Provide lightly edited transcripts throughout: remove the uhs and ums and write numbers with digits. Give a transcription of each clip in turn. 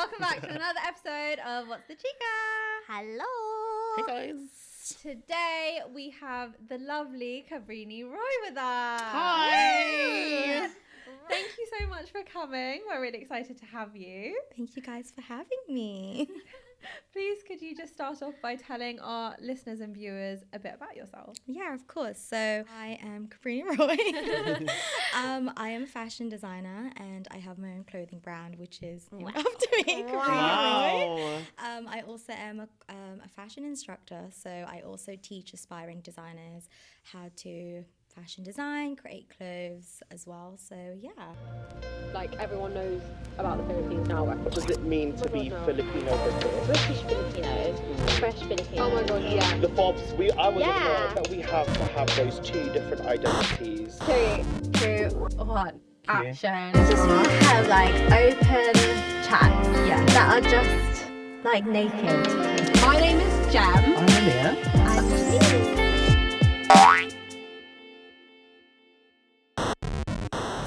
welcome back to another episode of What's the Chika? Hello. Hey guys. Today we have the lovely Cabrini Roy with us. Hi. Woo! Thank you so much for coming. We're really excited to have you. Thank you guys for having me. Please, could you just start off by telling our listeners and viewers a bit about yourself? Yeah, of course. So I am Cabrini Roy. I am a fashion designer and I have my own clothing brand, which is named after me, Cabrini Roy. I also am a fashion instructor. So I also teach aspiring designers how to fashion design, create clothes as well. So yeah. Like everyone knows about the Philippines now. What does it mean to be Filipino British? British Filipinos, fresh Filipinos. Oh my god, yeah. The Forbes, I was aware that we have to have those two different identities. 3, 2, 1, action. I just want to have like open chats that are just like naked. My name is Jem. I'm Amir. I'm Nadine.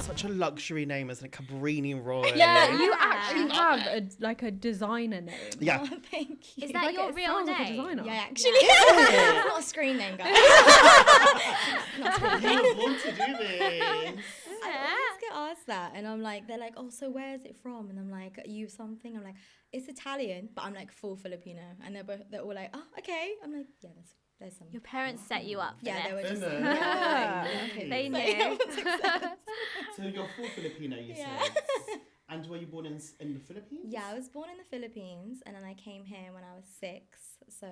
Such a luxury name, isn't it? Cabrini Roy. Yeah, you actually have a designer name. Yeah. Oh, thank you. Is that your it real sounds like a name? designer. Yeah, actually. It's not a screen name, guys. You were born to do this. I always get asked that, and I'm like, they're like, oh, so where is it from? And I'm like, are you something? I'm like, it's Italian, but I'm like full Filipino, and they're all like, oh, okay. I'm like, yeah, there's some. Your parents set you up for Yeah, they were this. just. Isn't it? They So, knew. So you're full Filipino, you Yeah. said. And were you born in the Philippines? Yeah, I was born in the Philippines, and then I came here when I was 6. So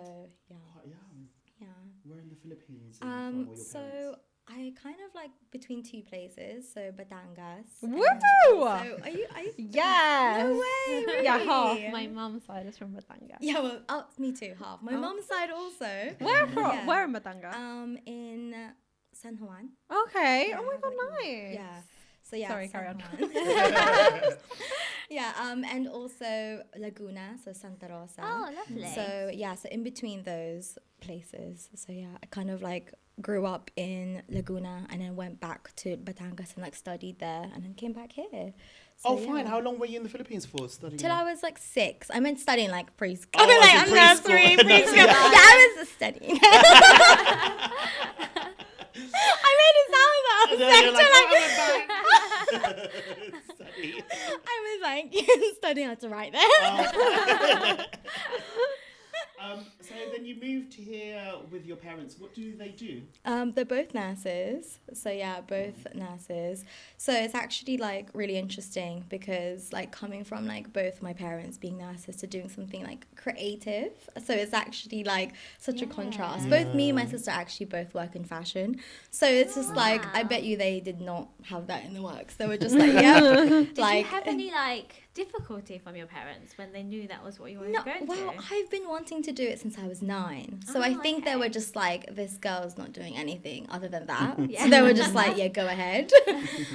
yeah, Quite young. yeah. Where in the Philippines are you from, or your So parents? I kind of like between two places. So Batangas. Woo! and also- are you? Yes. No way. Really? Yeah, half. My mum's side is from Batangas. Yeah, well, me too. Half. My mum's side also. Where from? Yeah. Where in Batangas? In San Juan. Okay. Yeah, Oh my god, like- nice. Yeah. So yeah. Sorry, San carry on. Juan. Yeah. And also Laguna, so Santa Rosa. Oh, lovely. So yeah, so in between those places. So yeah, I kind of like grew up in Laguna and then went back to Batangas and like studied there and then came back here. So, Oh, fine. yeah. How long were you in the Philippines for studying? Till I was like 6. I meant studying like preschool. Oh, like as in nursery, preschool. preschool. Yeah. Yeah, I was studying. I made it sound like And then you're like, Study. I was like studying how to write there. So then you moved here with your parents. What do they do? They're both nurses. So yeah, both nurses. So it's actually like really interesting because like coming from like both my parents being nurses to doing something like creative. So it's actually like such a contrast. Both me and my sister actually both work in fashion. So it's just like, I bet you they did not have that in the works. They were just like, yeah. Did like, you have any like difficulty from your parents when they knew that was what you wanted no, to go well, to? I've been wanting to do it since I was 9. So Oh, I think they okay. were just like, this girl's not doing anything other than that. Yeah. So they were just like, yeah, go ahead.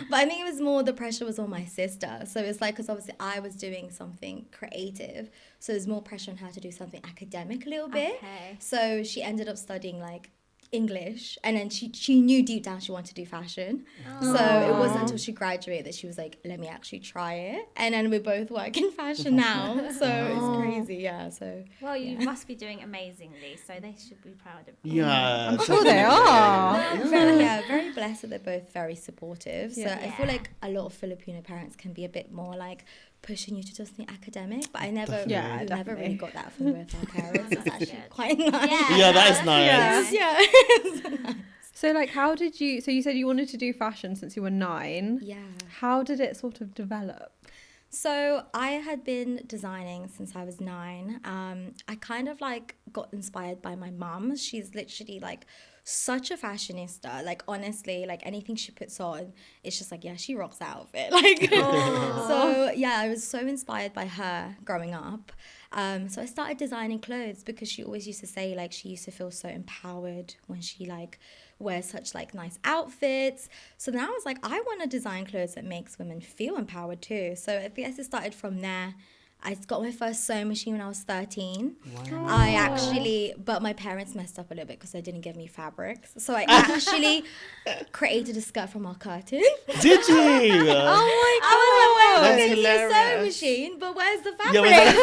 But I think it was more the pressure was on my sister. So it's like, because obviously I was doing something creative. So there's more pressure on her to do something academic a little bit. Okay. So she ended up studying like English, and then she knew deep down she wanted to do fashion. So it wasn't until she graduated that she was like, let me actually try it. And then we both work in fashion now, so it's crazy. Yeah, so Well, you must be doing amazingly, so they should be proud of you. Yeah. I'm sure they are. very blessed that they're both very supportive. So Yeah. I feel like a lot of Filipino parents can be a bit more like pushing you to do something academic, but I never Definitely. really got that from both our parents. It's actually Good. quite nice. Yeah, that is nice. Yeah. Yeah. So like, how did you? So you said you wanted to do fashion since you were 9. Yeah. How did it sort of develop? So I had been designing since I was 9. I kind of like got inspired by my mum. She's literally like such a fashionista. Like honestly, like anything she puts on, it's just like, yeah, she rocks that outfit. Like so yeah, I was so inspired by her growing up. So I started designing clothes because she always used to say like she used to feel so empowered when she like wears such like nice outfits. So then I was like, I want to design clothes that makes women feel empowered too. So I guess it started from there. I got my first sewing machine when I was 13. Wow. But my parents messed up a little bit because they didn't give me fabrics. So I actually created a skirt from our curtain. Did you? Oh my god! I was like, That's well, we can use a sewing hilarious. machine, but where's the fabric? Yeah, where's So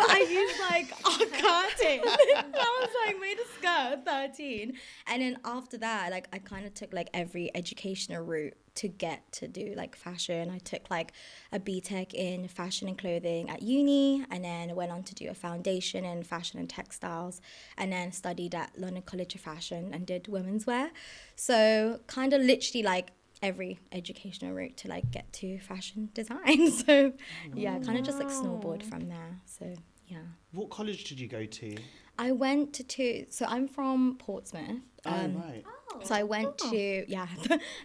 I used like our curtain. I was like, made a skirt at 13, and then after that, like I kind of took like every educational route to get to do like fashion. I took like a BTEC in fashion and clothing at uni, and then went on to do a foundation in fashion and textiles, and then studied at London College of Fashion and did women's wear. So kind of literally like every educational route to like get to fashion design. So yeah, kind of just like snowboard from there. So yeah. What college did you go to? I went so I'm from Portsmouth. Right. So I went to,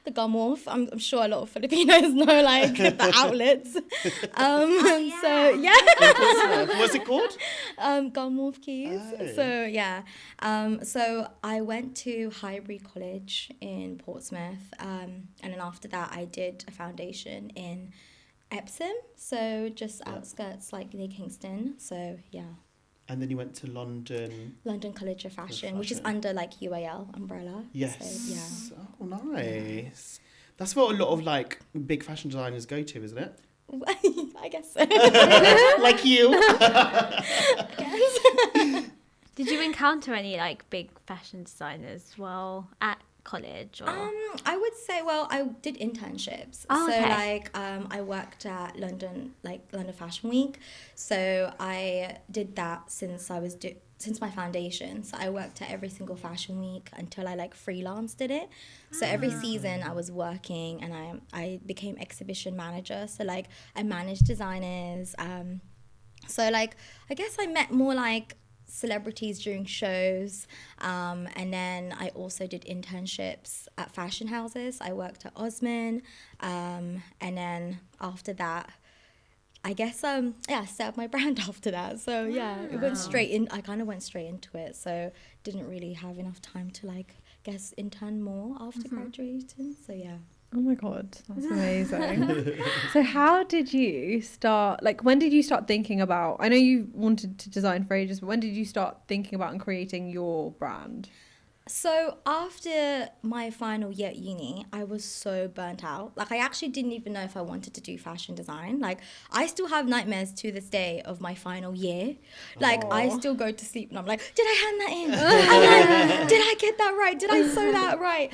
the Glamour. I'm sure a lot of Filipinos know like the outlets. So What's it called? Glamour Keys. Oh. So yeah. So I went to Highbury College in Portsmouth. And then after that I did a foundation in Epsom. So just outskirts like near Kingston. So yeah. And then you went to London. London College of Fashion, which is under like UAL umbrella. Yes. So, yeah. Oh, nice. That's what a lot of like big fashion designers go to, isn't it? I guess so. Like you. Did you encounter any like big fashion designers while at college? Or? I would say, well, I did internships. Oh, so okay. like I worked at London Fashion Week. So I did that since I was since my foundation. So I worked at every single fashion week until I like freelance did it. So every season I was working, and I became exhibition manager. So like I managed designers. So like I guess I met more like celebrities during shows, and then I also did internships at fashion houses. I worked at Osman, and then after that I guess I set up my brand after that. So yeah, it went straight in. I kind of went straight into it, so didn't really have enough time to like intern more after graduating. So yeah. Oh my god, that's amazing. So how did you start, like when did you start thinking about, I know you wanted to design for ages, but when did you start thinking about and creating your brand? So after my final year at uni, I was so burnt out. Like I actually didn't even know if I wanted to do fashion design. Like I still have nightmares to this day of my final year. Like I still go to sleep and I'm like, did I hand that in? I'm like, did I get that right? Did I sew that right?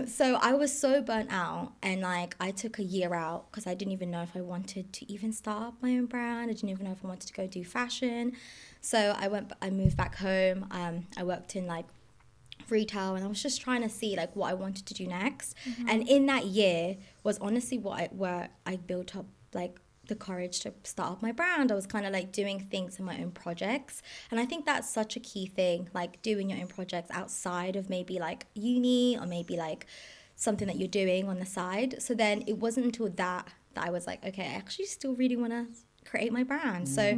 So I was so burnt out, and like I took a year out because I didn't even know if I wanted to even start up my own brand. I didn't even know if I wanted to go do fashion. So I moved back home. I worked in like retail, and I was just trying to see like what I wanted to do next. And in that year was honestly where I built up like the courage to start up my brand. I was kind of like doing things in my own projects, and I think that's such a key thing, like doing your own projects outside of maybe like uni or maybe like something that you're doing on the side. So then it wasn't until that I was like, okay, I actually still really want to create my brand. So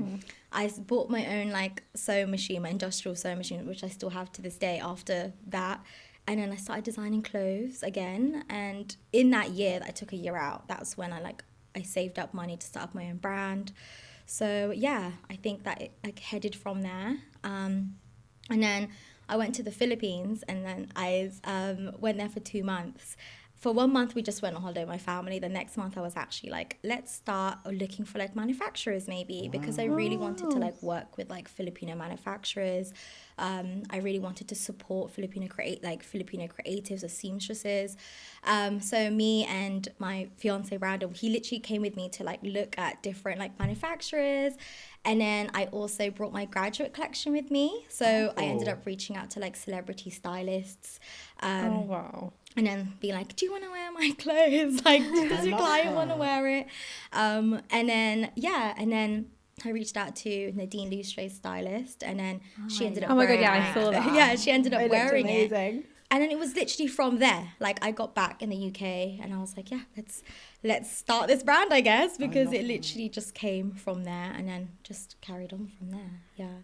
I bought my own like sewing machine, my industrial sewing machine, which I still have to this day after that. And then I started designing clothes again. And in that year that I took a year out, that's when I saved up money to start up my own brand. So yeah, I think that it like headed from there. And then I went to the Philippines, and then I went there for 2 months. For 1 month, we just went on holiday with my family. The next month, I was actually like, let's start looking for like manufacturers maybe, because I really wanted to like work with like Filipino manufacturers. I really wanted to support Filipino creatives or seamstresses. So me and my fiance Brandon, he literally came with me to like look at different like manufacturers. And then I also brought my graduate collection with me. So I ended up reaching out to like celebrity stylists. Oh wow. And then be like, do you want to wear my clothes? Like, does your client want to wear it? And then I reached out to Nadine, Lustre's stylist, and then she ended up wearing it. I saw that. Yeah, she ended up It looked wearing it. amazing. And then it was literally from there. Like, I got back in the UK, and I was like, yeah, let's start this brand, I guess, because it literally just came from there, and then just carried on from there. Yeah.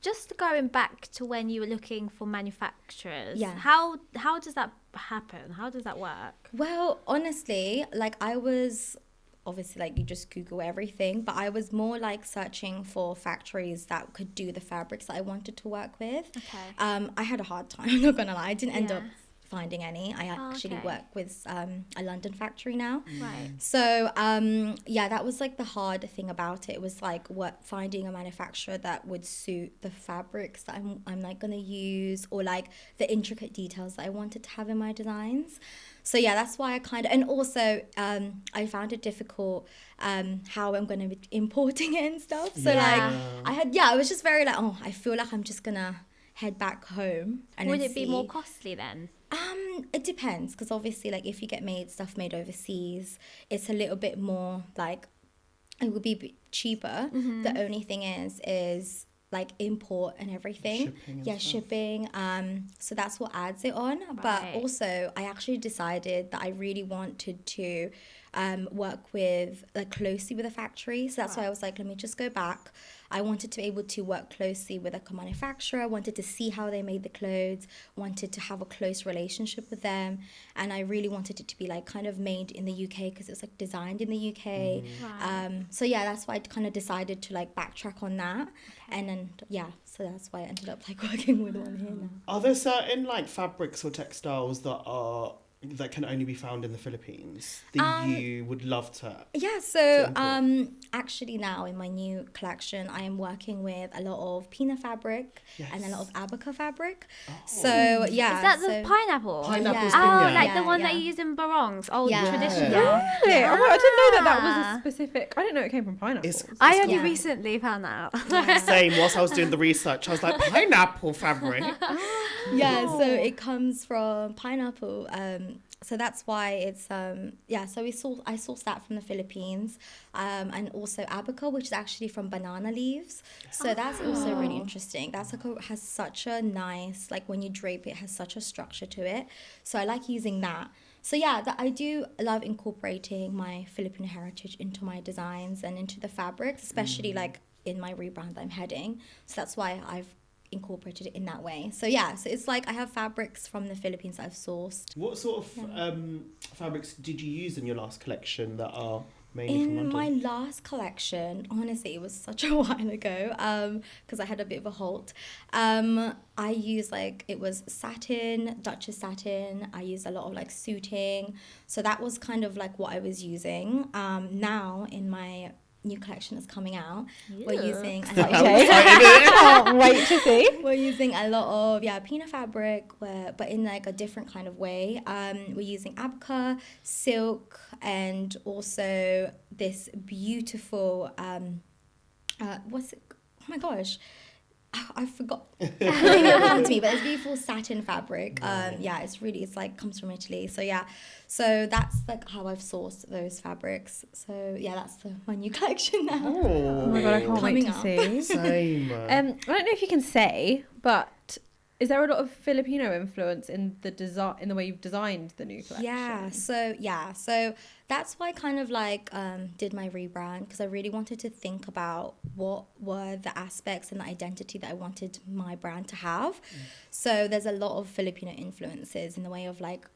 Just going back to when you were looking for manufacturers, Yeah. how does that happen? How does that work? Well, honestly, like I was obviously like you just Google everything, but I was more like searching for factories that could do the fabrics that I wanted to work with. Okay. I had a hard time, I'm not gonna lie. I didn't end up Yeah. finding any. I actually okay. work with a London factory now. Right. So yeah, that was like the hard thing about it. It was like finding a manufacturer that would suit the fabrics that I'm like gonna use, or like the intricate details that I wanted to have in my designs. So yeah, that's why I kind of, and also I found it difficult how I'm gonna be importing it and stuff. So Yeah. like I was just very like, oh, I feel like I'm just gonna head back home. And Would then it be more see. costly then? It depends, because obviously like if you get stuff made overseas, it's a little bit more like, it would be cheaper. The only thing is like import and everything. Shipping and stuff. Shipping. So that's what adds it on. But Right. also I actually decided that I really wanted to work with like closely with a factory. So that's why I was like, let me just go back. I wanted to be able to work closely with like a manufacturer. I wanted to see how they made the clothes, wanted to have a close relationship with them, and I really wanted it to be like kind of made in the UK, because it was like designed in the UK. Right. So yeah, that's why I kind of decided to like backtrack on that. And then so that's why I ended up like working with one here now. Are there certain like fabrics or textiles that can only be found in the Philippines that you would love to? Yeah, so import? actually now in my new collection, I am working with a lot of Pina fabric and a lot of Abaca fabric. So yeah, Is that so, the pineapple? Pineapple Yeah. spin, Oh, yeah. like the Yeah, one that yeah. you use in barongs, old Yeah. traditional. Yeah. Really? Oh, I didn't know that was Ah. a specific. I didn't know it came from pineapples. It's- I only Yeah. recently found that out. Same. Whilst I was doing the research, I was like, pineapple fabric. yeah, so it comes from pineapple. So that's why it's so I sourced that from the Philippines, and also abaca, which is actually from banana leaves. So that's also really interesting. That's like has such a nice, like when you drape it, has such a structure to it. So I like using that. So yeah, I do love incorporating my Filipino heritage into my designs and into the fabrics, especially like in my rebrand that I'm heading. So that's why I've incorporated it in that way. So yeah, so it's like I have fabrics from the Philippines that I've sourced. What sort of fabrics did you use in your last collection that are mainly from In London? my last collection, honestly, it was such a while ago, because I had a bit of a halt. I used it was satin, Duchess satin. I used a lot of like suiting. So that was kind of like what I was using. Now in my new collection that's coming out, we're using Can't wait to see. we're using a lot of Pina fabric, but in like a different kind of way. We're using abaca, silk, and also this beautiful what's it? Oh my gosh, I forgot. It'll come to me, but it's beautiful satin fabric. It's like comes from Italy. So yeah, so that's like how I've sourced those fabrics. So yeah, that's my new collection now. Oh my god, I can't wait Coming to up. see. Same. I don't know if you can say, but is there a lot of Filipino influence in the design, in the way you've designed the new collection? So that's why I kind of like did my rebrand, because I really wanted to think about what were the aspects and the identity that I wanted my brand to have. So there's a lot of Filipino influences in the way of like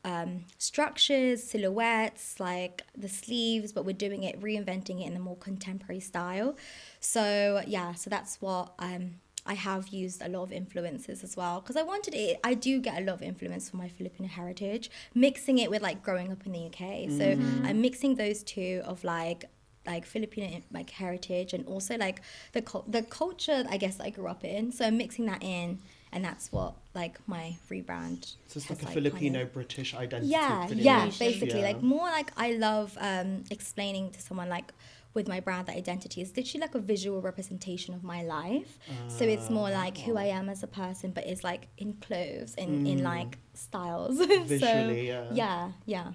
structures, silhouettes, like the sleeves, but we're doing it, reinventing it in a more contemporary style. So so that's what I have used a lot of influences as well, because I wanted it. I do get a lot of influence from my Filipino heritage, mixing it with like growing up in the UK. So I'm mixing those two of like Filipino like heritage and also like the culture I guess that I grew up in. So I'm mixing that in, and that's what like my rebrand. So it's has, like a kind Filipino of- British identity. yeah, pretty yeah, much. basically Yeah. like more like I love explaining to someone like with my brand that identity is literally like a visual representation of my life. So it's more like who I am as a person, but it's like in clothes and in like styles. Visually, so, yeah.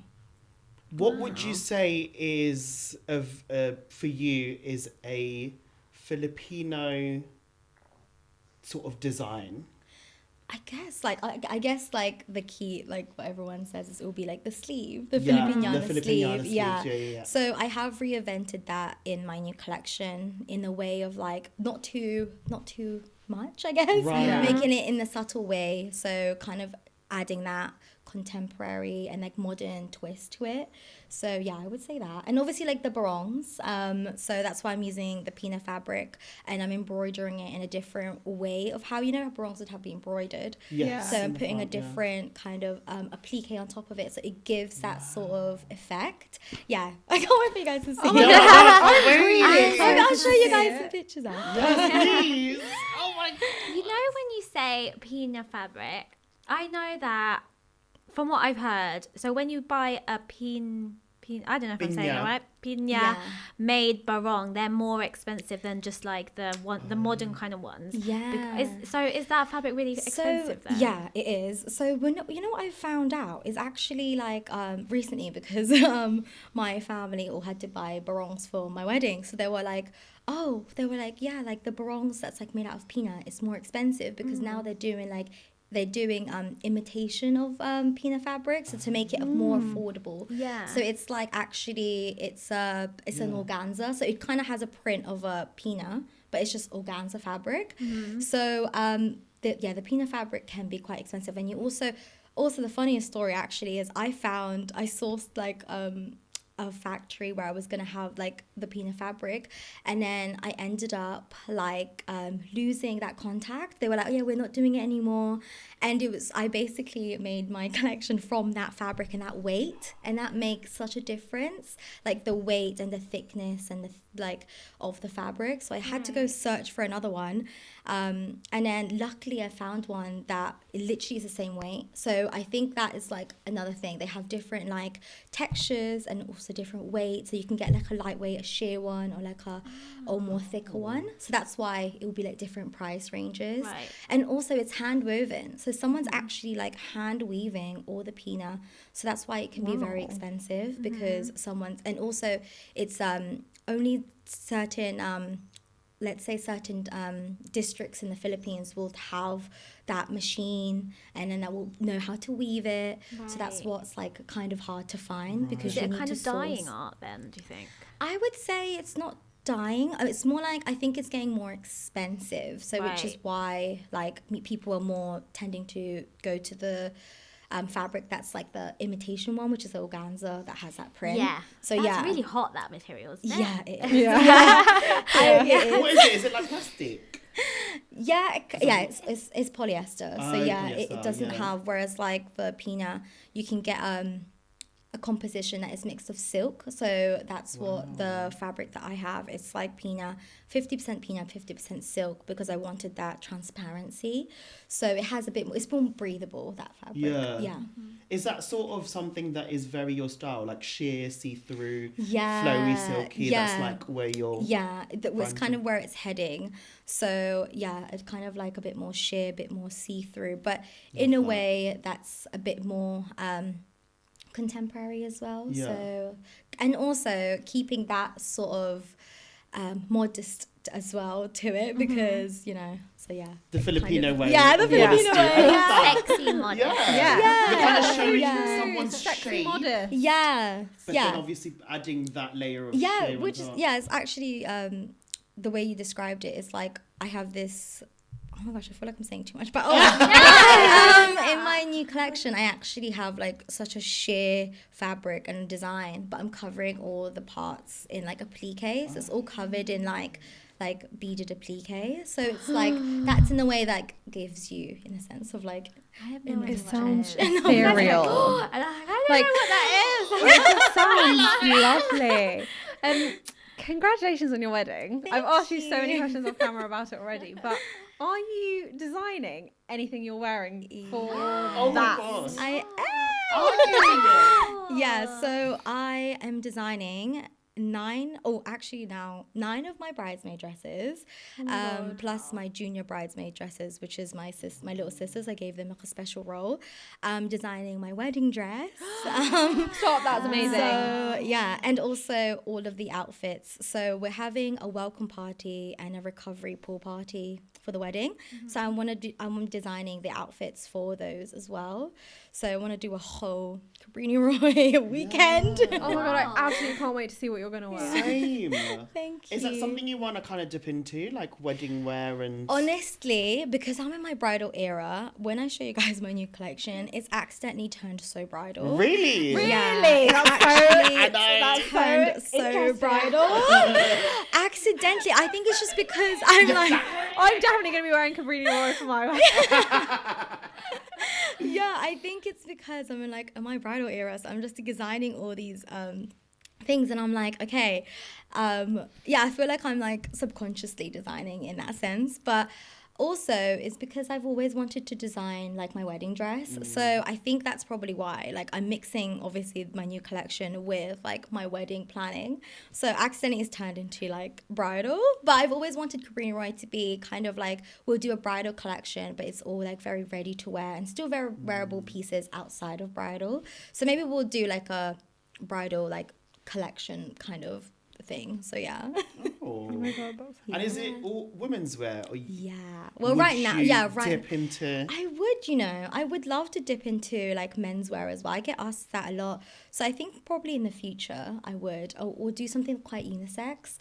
What would you say is for you is a Filipino sort of design? I guess like the key, like what everyone says, is it will be like the sleeve, the Yeah, Filipiniana the Filipiniana sleeve. sleeves, Yeah. yeah. So I have reinvented that in my new collection in a way of like not too much, I guess. Right. Yeah. Making it in a subtle way. So kind of adding that contemporary and like modern twist to it. So yeah, I would say that. And obviously like the barongs. So that's why I'm using the Pina fabric and I'm embroidering it in a different way of how, you know, barongs would have been embroidered. Yes. So I'm putting a different kind of applique on top of it. So it gives that sort of effect. Yeah. I can't wait for you guys to see it. I'll show you guys some pictures out. Yes, please. Oh my God. You know when you say Pina fabric, I know that from what I've heard, so when you buy a I don't know if I'm saying it right, Pina made barong, they're more expensive than just like the modern kind of ones. Yeah. Is that fabric really expensive then? Yeah, it is. So you know what I found out is actually like recently, because my family all had to buy barongs for my wedding. So they were like, yeah, like the barongs that's like made out of Pina is more expensive because now they're doing imitation of Pina fabric, so to make it more affordable. Yeah. So it's like actually it's an organza, so it kind of has a print of a Pina, but it's just organza fabric. So the Pina fabric can be quite expensive, and you also the funniest story actually is I sourced like a factory where I was gonna have like the Pina fabric, and then I ended up like losing that contact. They were like, oh, yeah, we're not doing it anymore, and I basically made my collection from that fabric and that weight, and that makes such a difference, like the weight and the thickness and the of the fabric. So I had to go search for another one, and then luckily I found one that literally is the same weight. So I think that is like another thing. They have different like textures and also different weights, so you can get like a lightweight, a sheer one, or like a more thicker one. So that's why it will be like different price ranges. Right. And also it's hand woven, so someone's actually like hand weaving all the Pina, so that's why it can be very expensive, because and also it's only certain let's say certain districts in the Philippines will have that machine, and then that will know how to weave it. Right. So that's what's like kind of hard to find, because is it a kind of dying art then, do you think? I would say it's not dying. It's more like, I think it's getting more expensive, so which is why like people are more tending to go to the fabric that's like the imitation one, which is the organza that has that print. Yeah. So that's really hot, that material, isn't it? Yeah, it is. What is it? Is it like plastic? It's polyester. So it doesn't have, whereas like the Pina, you can get a composition that is mixed of silk. So that's what the fabric that I have. It's like Pina, 50% Pina, 50% silk, because I wanted that transparency. So it has a bit more, it's more breathable, that fabric. Yeah. Is that sort of something that is very your style, like sheer, see-through, flowy, silky? That's like where you're... Yeah, that was kind of where it's heading. So yeah, it's kind of like a bit more sheer, a bit more see-through, but in a way that's a bit more... contemporary as well. So, and also keeping that sort of modest as well to it, because you know, so yeah, the Filipino way. The Filipino way. Sexy modest. You're kind of showing someone's sexy shape, modest. But then obviously adding that layer of sheer which on top. is it's actually the way you described it is like, I have this, oh my gosh, I feel like I'm saying too much, but in my new collection I actually have like such a sheer fabric and design, but I'm covering all the parts in like applique, so it's all covered in like beaded applique, so it's like that's in a way that gives you, in a sense of like, I have no idea. It sounds ethereal. I don't know what that is. It sounds lovely. Congratulations on your wedding. I've asked you so many questions off camera about it already, but are you designing anything you're wearing for that? Oh I am. So I am designing 9 of my bridesmaid dresses, plus my junior bridesmaid dresses, which is my little sisters. I gave them like a special role. Designing my wedding dress. Stop, that's amazing. So and also all of the outfits. So we're having a welcome party and a recovery pool party for the wedding. So I'm designing the outfits for those as well. So I want to do a whole Cabrini Roy weekend. Oh my god, I absolutely can't wait to see what you're you're gonna wear. Same. Thank you. Is that something you want to kind of dip into, like wedding wear and? Honestly, because I'm in my bridal era, when I show you guys my new collection, it's accidentally turned so bridal. Really? Yeah, Really? it's actually I know. turned so bridal. Accidentally. I think it's just because I'm like, I'm definitely gonna be wearing Cabrini Roy for my wedding. yeah, I think it's because I'm in my bridal era, so I'm just designing all these things, and I'm like, okay, yeah, I feel like I'm like subconsciously designing in that sense, but also it's because I've always wanted to design like my wedding dress. So I think that's probably why, like, I'm mixing obviously my new collection with like my wedding planning. So accidentally it's turned into like bridal, but I've always wanted Cabrini Roy to be kind of like, we'll do a bridal collection, but it's all like very ready to wear and still very wearable pieces outside of bridal. So maybe we'll do like a bridal like collection kind of thing. So yeah. Oh my God, that's And is it all women's wear? Or Yeah. Well, would right now, you yeah, right. dip into. I would love to dip into like menswear as well. I get asked that a lot. So I think probably in the future I would, or do something quite unisex.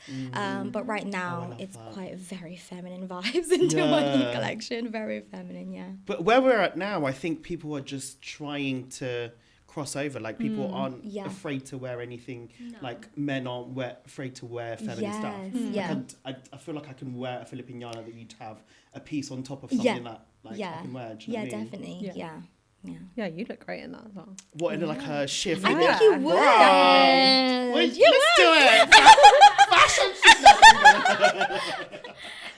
But right now love it's that. quite very feminine vibes into my new collection. Very feminine, yeah. But where we're at now, I think people are just trying to cross over. Like people aren't Yeah. afraid to wear anything. Like men aren't afraid to wear feminine stuff. Yeah. I feel like I can wear a Filipiniana that you'd have a piece on top of something Yeah. that like Yeah. I can wear. Do you know what I mean? Definitely. Yeah. Yeah. Yeah. Yeah, you look great in that as well. What in like a sheer I figure? think you would. Wow. Let's do it. Fashion.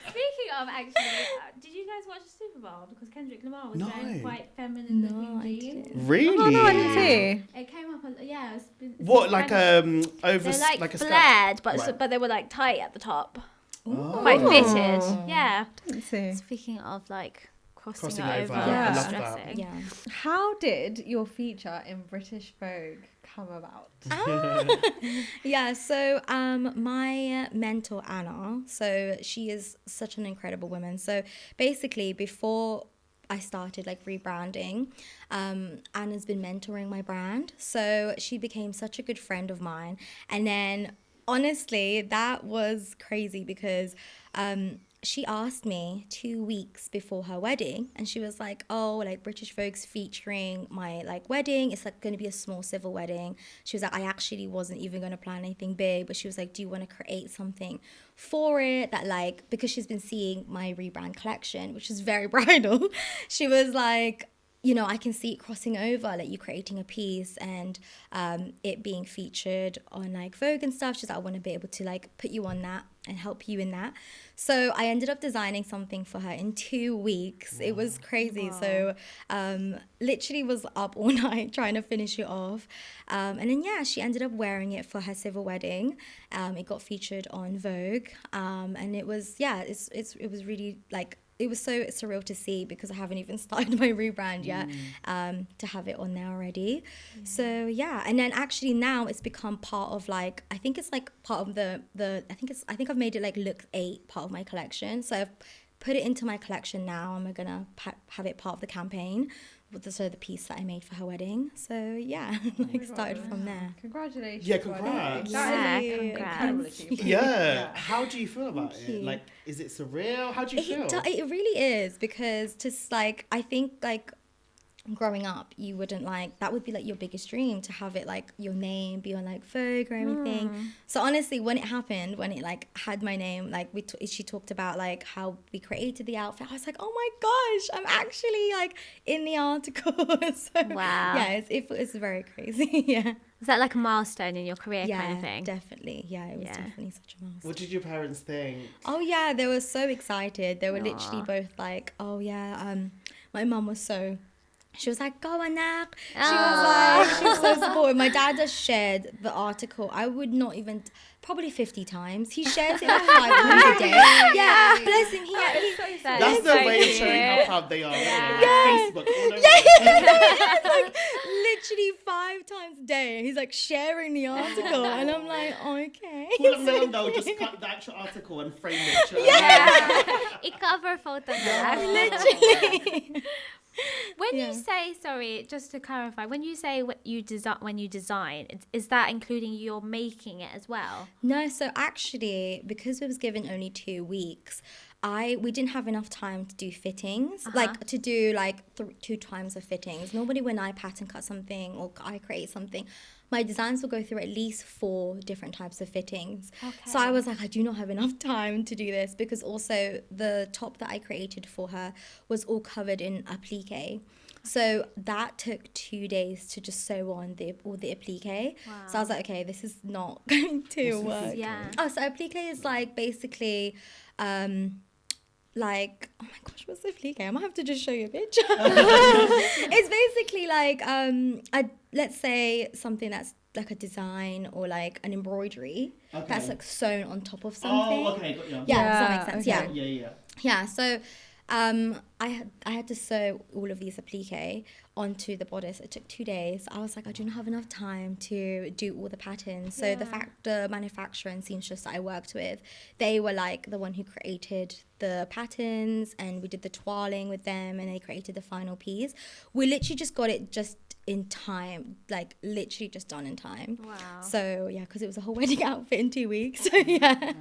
Speaking of, actually, did you guys watch the Super Bowl? Because Kendrick Lamar was No. wearing quite feminine No, looking I jeans. didn't. Really? Oh no, I didn't see. It came up, yeah. It's What, like over they're like a skirt? flared, but Right. but they were like tight at the top, Oh. quite fitted. Yeah. Didn't see. Speaking of like crossing Crossing over, over. I and love that. dressing. Yeah. How did your feature in British Vogue come about? Yeah, so my mentor Anna, so she is such an incredible woman. So basically before I started like rebranding, Anna's been mentoring my brand. So she became such a good friend of mine. And then honestly, that was crazy because she asked me 2 weeks before her wedding, and she was like, oh, like British Vogue's featuring my like wedding. It's like going to be a small civil wedding. She was like, I actually wasn't even going to plan anything big, but she was like, do you want to create something for it that like, because she's been seeing my Rebrand collection, which is very bridal. She was like, you know, I can see it crossing over, like you creating a piece and it being featured on like Vogue and stuff. She's like, I want to be able to like put you on that and help you in that. So I ended up designing something for her in 2 weeks. Wow. It was crazy. Wow. So literally was up all night trying to finish it off. And then, yeah, she ended up wearing it for her civil wedding. It got featured on Vogue. And it was, yeah, it was really like, it was so surreal to see because I haven't even started my rebrand yet, to have it on there already. Yeah. So yeah, and then actually now it's become part of like, I think it's like part of I think I've made it like look 8 part of my collection. So I've put it into my collection now and we're gonna have it part of the campaign. So the piece that I made for her wedding. So yeah, like started from there. Congratulations. Yeah, congrats. Yeah, That is incredible achievement. Yeah. How do you feel about it? Like, is it surreal? How do you feel? It really is, because just like, I think like growing up, you wouldn't like, that would be like your biggest dream to have it like your name be on like Vogue or anything. So honestly, when it happened, when it like had my name, like she talked about like how we created the outfit, I was like, oh my gosh, I'm actually like in the article. So, wow. Yeah, it's very crazy. Yeah. Is that like a milestone in your career kind of thing? Definitely. Yeah, it was definitely such a milestone. What did your parents think? Oh yeah, they were so excited. They were literally both like, oh yeah, my mum was so, she was like, go anak. She was so supportive. My dad has shared the article. I would not even, probably 50 times. He shares it like 5 times a day. Yeah, bless him. That's the way of showing how proud they are. Yeah. Facebook. It's like literally 5 times a day. He's like sharing the article, and I'm like, okay. They'll just cut the actual article and frame it. Yeah. I-cover photo. Literally. When you say, sorry, just to clarify, when you say what you design, is that including you're making it as well? No, so actually, because we was given only 2 weeks, we didn't have enough time to do fittings, like to do like 2 times of fittings. Normally when I pattern cut something or I create something, my designs will go through at least 4 different types of fittings. Okay. So I was like, I do not have enough time to do this, because also the top that I created for her was all covered in applique. So that took 2 days to just sew on all the applique. Wow. So I was like, okay, this is not going to work. Yeah. Oh, so applique is like basically like, oh my gosh, what's the applique? I might have to just show you a picture. It's basically like let's say something that's like a design or like an embroidery that's like sewn on top of something. Oh, okay, got you. Yeah, does that make sense? Okay. Yeah. So I had to sew all of these applique onto the bodice. It took 2 days. I was like, I do not have enough time to do all the patterns. So the manufacturer and seamstress that I worked with, they were like the one who created the patterns, and we did the toiling with them, and they created the final piece. We literally just got it just in time, like literally just done in time. Wow. So yeah, because it was a whole wedding outfit in 2 weeks. So yeah.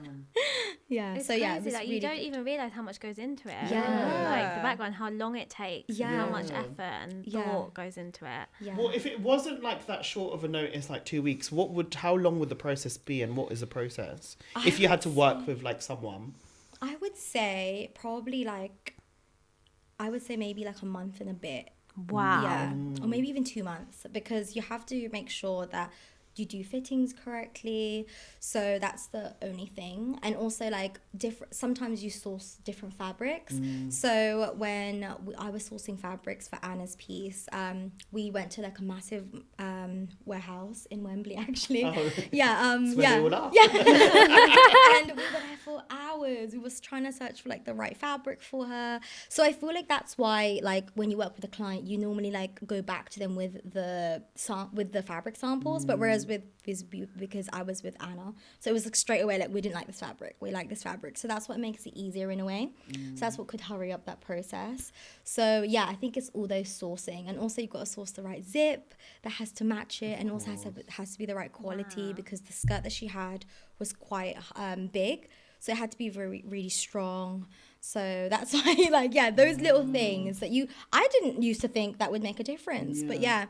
Yeah. It's so crazy, yeah, it was like, really you don't good. even realize how much goes into it. Yeah. Like the background, how long it takes, and how much effort and thought goes into it. Yeah. Well, if it wasn't like that short of a notice, like 2 weeks, how long would the process be, and what is the process? If you had to work with like someone. I would say probably like, I would say maybe like a month and a bit. Wow. Yeah. Or maybe even 2 months, because you have to make sure that you do fittings correctly. So that's the only thing. And also like sometimes you source different fabrics. So when I was sourcing fabrics for Anna's piece, we went to like a massive warehouse in Wembley actually. Oh. Yeah. That's where they all are. Yeah. And we were there for hours. We was trying to search for like the right fabric for her. So I feel like that's why, like, when you work with a client, you normally like go back to them with the fabric samples. But whereas because I was with Anna, so it was like straight away like, we didn't like this fabric, we like this fabric. So that's what makes it easier in a way. So that's what could hurry up that process. So yeah, I think it's all those sourcing, and also you've got to source the right zip that has to match it, and also has to be the right quality, because the skirt that she had was quite big, so it had to be really strong. So that's why, like, yeah, those little things that I didn't used to think that would make a difference. But yeah,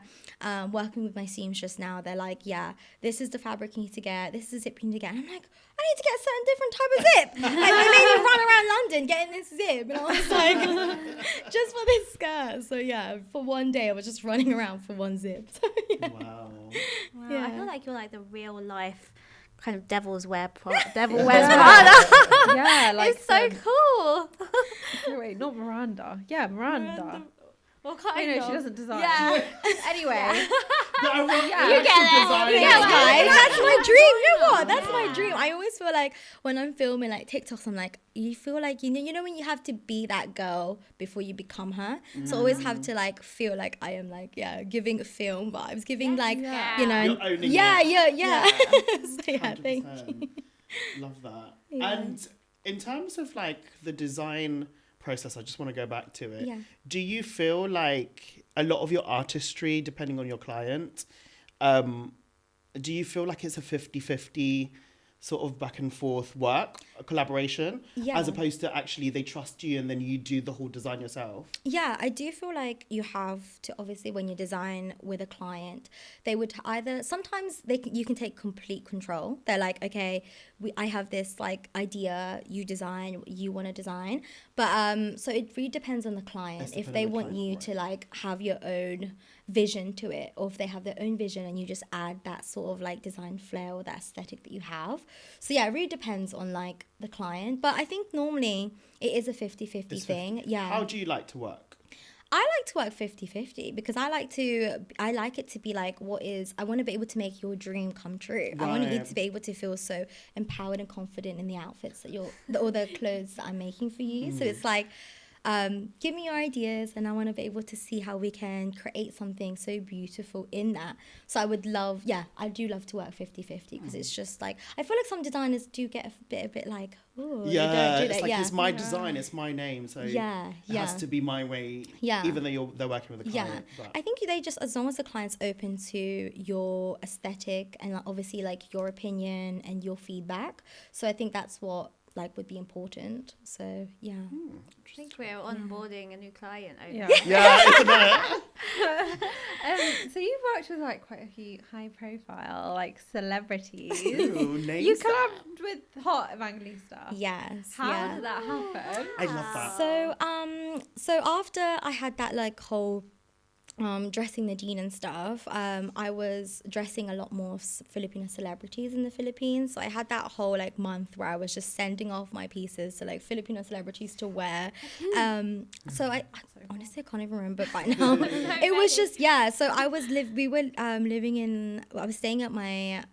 working with my seamstress now, they're like, yeah, this is the fabric you need to get, this is the zip you need to get. And I'm like, I need to get a certain different type of zip. Like, they made me run around London getting this zip. And I was like, just for this skirt. So yeah, for one day, I was just running around for one zip. So, yeah. Wow. Yeah. I feel like you're like the real life kind of devil wears Prada. Yeah, like it's so cool. Wait, not Miranda. Yeah, Miranda. Well, kind No, of. she doesn't design. Yeah. Anyway. But I want You get it. Yeah, guys, that's my dream. You know what? That's my dream. I always feel like when I'm filming like TikToks, I'm like, you feel like you know when you have to be that girl before you become her. So I always have to like feel like I am like film vibes, giving like you know. You're owning yeah. it. So yeah, thank you. Love that. Yeah. And in terms of like the design process, I just want to go back to it. Yeah. Do you feel like a lot of your artistry, depending on your client, do you feel like it's a 50-50 sort of back and forth work, a collaboration, as opposed to actually they trust you and then you do the whole design yourself? Yeah, I do feel like you have to, obviously, when you design with a client, they would either, sometimes you can take complete control. They're like, okay, I have this like idea, you design, you want to design. But so it really depends on the client. If they want you to like have your own vision to it, or if they have their own vision and you just add that sort of like design flair or that aesthetic that you have. So yeah, it really depends on like the client, but I think normally it is a 50-50 thing. Yeah. How do you like to work? I like to work 50-50 because I like it to be like, I want to be able to make your dream come true. Right. I want you to be able to feel so empowered and confident in the outfits that or the clothes that I'm making for you. So it's like, give me your ideas, and I want to be able to see how we can create something so beautiful in that. So I would love, I do love to work 50-50 because it's just like, I feel like some designers do get a bit like, oh, Yeah, you don't do it's that. like Yeah. it's my design, it's my name, so it has to be my way. Yeah. Even though they're working with a client. Yeah, But I think they just, as long as the client's open to your aesthetic and like, obviously like your opinion and your feedback. So I think that's what like would be important. So yeah. I think we're onboarding a new client over Yeah. yeah, isn't it? So you've worked with like quite a few high profile like celebrities. Ooh, names You that. collabed with Hot Evangelista. Yes. How did that happen? I love that. So after I had that like whole dressing Nadine and stuff, I was dressing a lot more Filipino celebrities in the Philippines. So I had that whole like month where I was just sending off my pieces to like Filipino celebrities to wear. So I honestly I can't even remember by now. It was just so I was living in, I was staying at my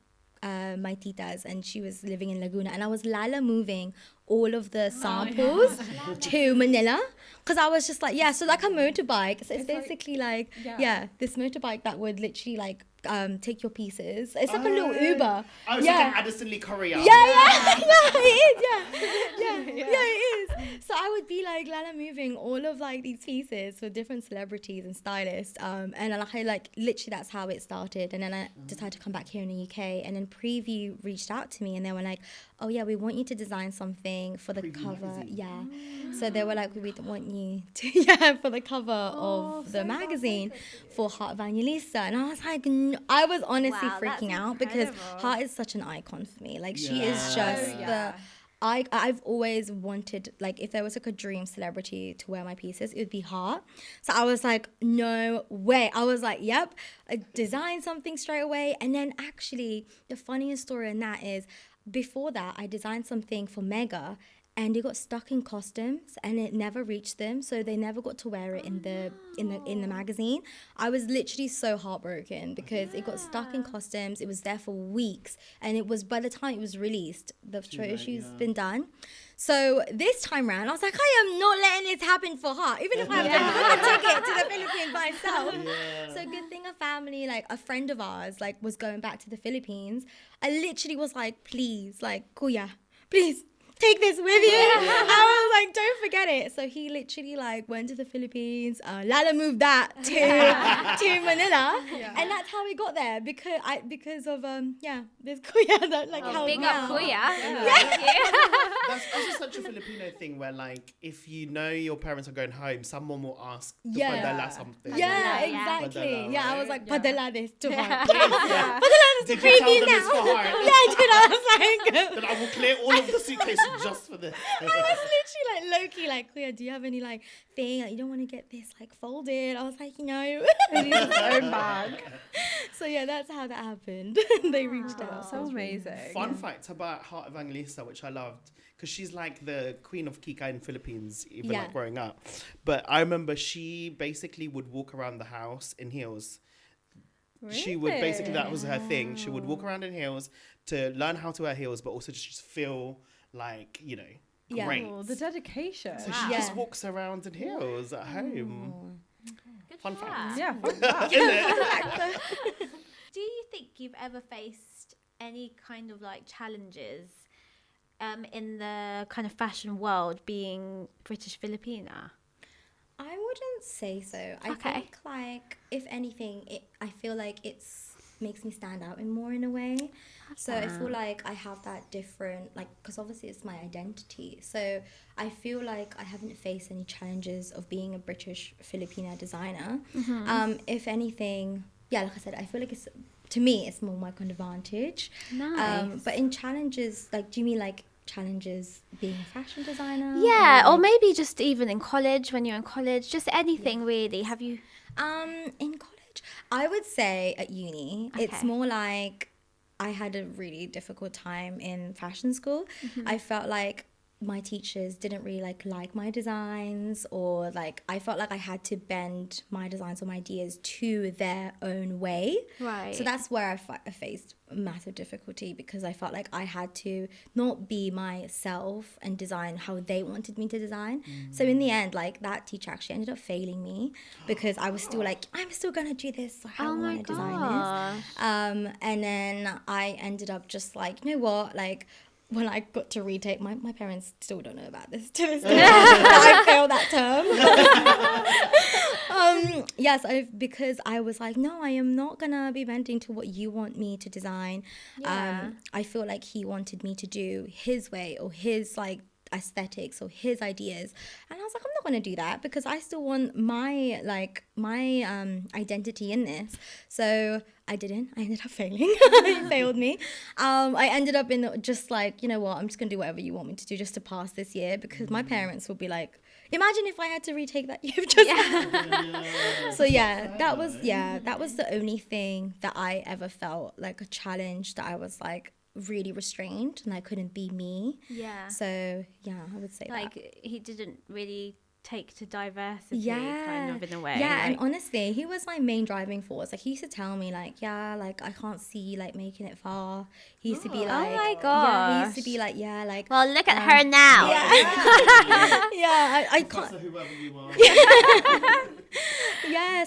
tita's, and she was living in Laguna, and I was moving all of the samples to Manila, because I was just like, so like a motorbike. So it's basically like this motorbike that would literally like take your pieces. It's like a little Uber. I was like an Addison Lee Korea. It is. So I would be like moving all of like these pieces for different celebrities and stylists, and I like literally that's how it started. And then I decided to come back here in the UK, and then Preview reached out to me, and they were like, oh yeah, we want you to design something for the Preview cover. magazine. So they were like, we want you to for the cover of the magazine for Heart Evangelista. And I was like, I was honestly Wow, freaking that's out because incredible. Heart is such an icon for me. Like she is just I've always wanted, like, if there was like a dream celebrity to wear my pieces, it would be Heart. So I was like, no way. I was like, yep, I designed something straight away. And then actually the funniest story in that is, before that, I designed something for Mega, and it got stuck in customs and it never reached them, so they never got to wear it in the magazine. I was literally so heartbroken because it got stuck in customs. It was there for weeks, and it was, by the time it was released, the photo issue's been done. So this time round, I was like, I am not letting this happen for Heart, even if I have to book a ticket to the Philippines myself. So good thing a family, like a friend of ours, like was going back to the Philippines. I literally was like, please, like, Kuya, please, take this with you. I was like, don't forget it. So he literally like went to the Philippines, Lala moved that to Manila, and that's how we got there, because of this Kuya that like helped Big me up out. Kuya. That's also such a Filipino thing where, like, if you know your parents are going home, someone will ask to padala something. Yeah, Yeah. exactly. Padala, Yeah, I right? was like, padala this to Heart. Yeah. Padala this Did to you tell Preview them now. it's for Heart? Yeah, I did. I was like, Then I will clear all of the suitcases just for this. I was literally like low-key like, Kuya, do you have any like thing like, you don't want to get this like folded? I was like, no. He needs his own bag. So yeah, that's how that happened. They reached out. So amazing. Fun fact about Heart Evangelista, which I loved, because she's like the queen of Chika in Philippines, even like growing up. But I remember she basically would walk around the house in heels. She would basically, that was her thing. She would walk around in heels to learn how to wear heels, but also just feel like, you know, great. Oh, the dedication. So she just walks around in heels at home. Good Fun for fact. her. Yeah, fun fact. Do you think you've ever faced any kind of like challenges in the kind of fashion world being British Filipina? I wouldn't say so. I think like, if anything, I feel like makes me stand out in a way. So I feel like I have that different, like, because obviously it's my identity. So I feel like I haven't faced any challenges of being a British Filipina designer. If anything, like I said, I feel like to me it's more my kind of advantage. Nice. But in challenges, like, do you mean like challenges being a fashion designer? Yeah, or maybe just even in college, when you're in college, just anything really. Have you? In college, I would say at uni, it's more like I had a really difficult time in fashion school. I felt like my teachers didn't really like my designs, or like I felt like I had to bend my designs or my ideas to their own way. Right. So that's where I faced massive difficulty, because I felt like I had to not be myself and design how they wanted me to design. So in the end, like that teacher actually ended up failing me, because I was still like, I'm still gonna do this how I want to design this. And then I ended up just like, you know what, like when I got to retake, my parents still don't know about this to this day. I failed that term. Yes, because I was like, no, I am not gonna be bending to what you want me to design. Yeah. I feel like he wanted me to do his way, or his like aesthetics, or his ideas, and I was like, I'm not going to do that, because I still want my identity in this. So I ended up failing. It failed me. I ended up in just like, you know what, I'm just gonna do whatever you want me to do just to pass this year, because my parents will be like, imagine if I had to retake that you've just So that was the only thing that I ever felt like a challenge, that I was like really restrained and I couldn't be me. Yeah. So I would say like that. he didn't really take to diversity kind of in a way. Yeah, like, and honestly, he was my main driving force. Like he used to tell me like, like I can't see like making it far. He used to be like, oh my he gosh. used to be like, like, well, look at her now. I can't. Whoever you are.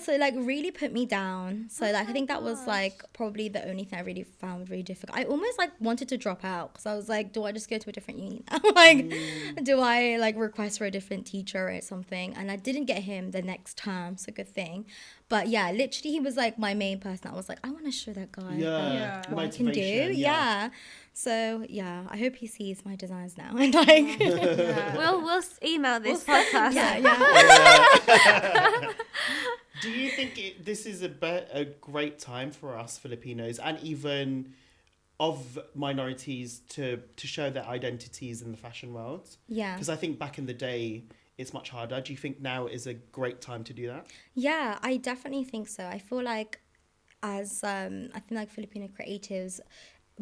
So like really put me down. So like I think that was like probably the only thing I really found really difficult. I almost like wanted to drop out, because I was like, do I just go to a different uni now? Like, do I like request for a different teacher or something? And I didn't get him the next term, so good thing. But yeah, literally he was like my main person. I was like, I want to show that guy what I can do. Yeah. So I hope he sees my designs now and like We'll email this podcast. Do you think this is a great time for us Filipinos, and even of minorities, to show their identities in the fashion world? Yeah. Because I think back in the day, it's much harder. Do you think now is a great time to do that? Yeah, I definitely think so. I feel like as I think like Filipino creatives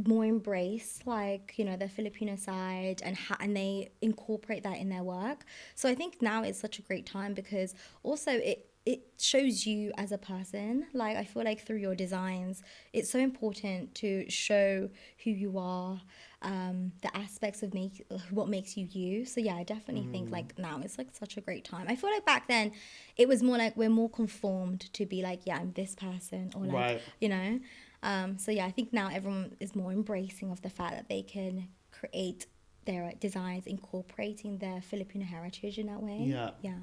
more embrace like, you know, the Filipino side, and they incorporate that in their work. So I think now is such a great time, because also it shows you as a person. Like I feel like through your designs, it's so important to show who you are, the aspects of what makes you you. So I definitely think like now it's like such a great time. I feel like back then it was more like we're more conformed to be like, I'm this person, or like, you know. So I think now everyone is more embracing of the fact that they can create their designs incorporating their Filipino heritage in that way. Yeah.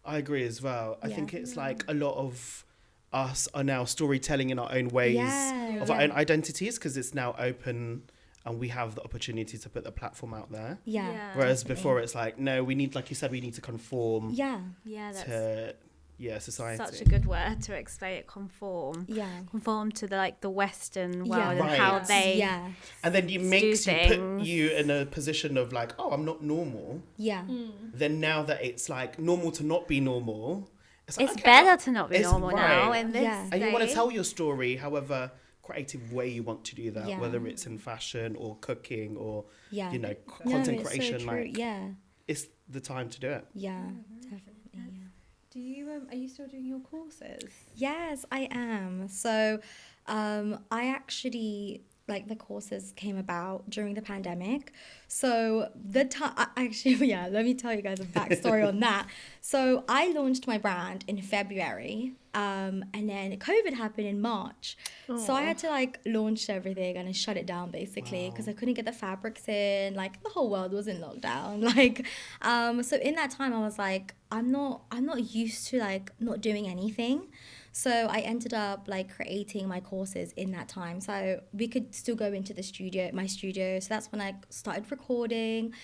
I agree as well. I think it's like a lot of us are now storytelling in our own ways of our own identities, because it's now open and we have the opportunity to put the platform out there. Whereas before it's like, no, we need, like you said, we need to conform to society. Such a good word to explain it. Conform to the Western world and how they and then put you in a position of like, oh, I'm not normal. Then now that it's like normal to not be normal, it's better to not be normal now in this and you want to tell your story however creative way you want to do that, whether it's in fashion or cooking or you know, content creation. So true. It's the time to do it. Definitely. Do you are you still doing your courses? Yes, I am. So I actually, like, the courses came about during the pandemic. So the time, actually, let me tell you guys a backstory on that. So I launched my brand in February, and then COVID happened in March. So I had to like launch everything and shut it down basically, because I couldn't get the fabrics in. Like the whole world was in lockdown. Like, so in that time I was like, I'm not used to like not doing anything. So I ended up like creating my courses in that time, so we could still go into my studio. So that's when I started recording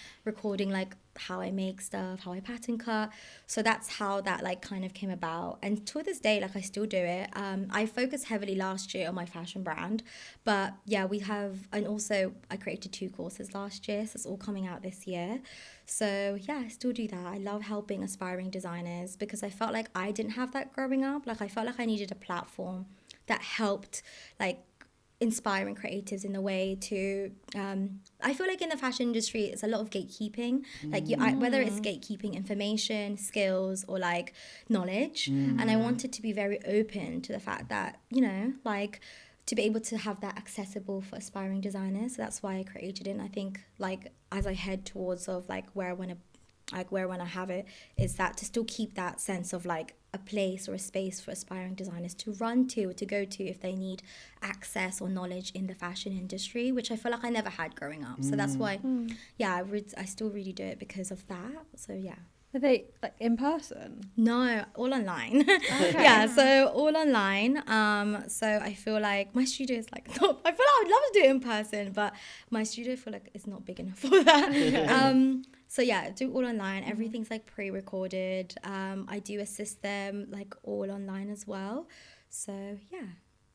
like how I make stuff, how I pattern cut. So that's how that like kind of came about. And to this day, like I still do it. I focused heavily last year on my fashion brand, but we have, and also I created 2 courses last year, so it's all coming out this year. So I still do that. I love helping aspiring designers, because I felt like I didn't have that growing up. Like I felt like I needed a platform that helped like inspiring creatives in a way to I feel like in the fashion industry it's a lot of gatekeeping, like whether it's gatekeeping information, skills, or like knowledge, and I wanted to be very open to the fact that, you know, like to be able to have that accessible for aspiring designers. So that's why I created it. And I think like as I head towards of like where I want to have it, is that to still keep that sense of like a place or a space for aspiring designers to run to or to go to if they need access or knowledge in the fashion industry, which I feel like I never had growing up. So that's why, I still really do it because of that. So yeah. Are they like in person? No, all online. Okay. Yeah, so all online. So I feel like my studio is like not, I feel like I would love to do it in person, but my studio I feel like it's not big enough for that. So yeah, do all online. Everything's like pre-recorded. I do assist them like all online as well. So yeah.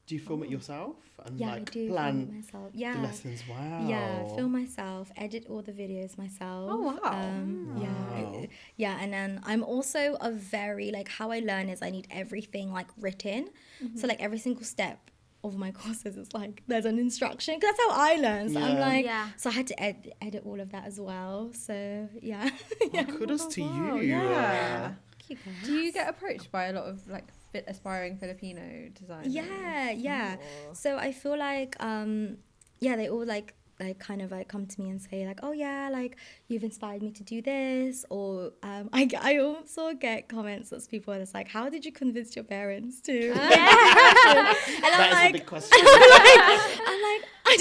Do you film it yourself and Yeah, like I do plan film myself. Yeah. the lessons? Wow. Yeah, film myself, edit all the videos myself. Oh, wow. Wow. Yeah, and then I'm also a very, like, how I learn is I need everything, like, written. So, like, every single step of my courses is, like, there's an instruction. 'Cause that's how I learn. So I'm Yeah. like, Yeah. so I had to edit all of that as well. So, yeah. Well, kudos to Wow, you. yeah. Cute guys. Do you get approached by a lot of like aspiring Filipino designers? Yeah. Or- So I feel like, they all like kind of like come to me and say like, oh yeah, like you've inspired me to do this, or I also get comments that's people that's like, how did you convince your parents to? And I'm That is like, a big question. I'm like, I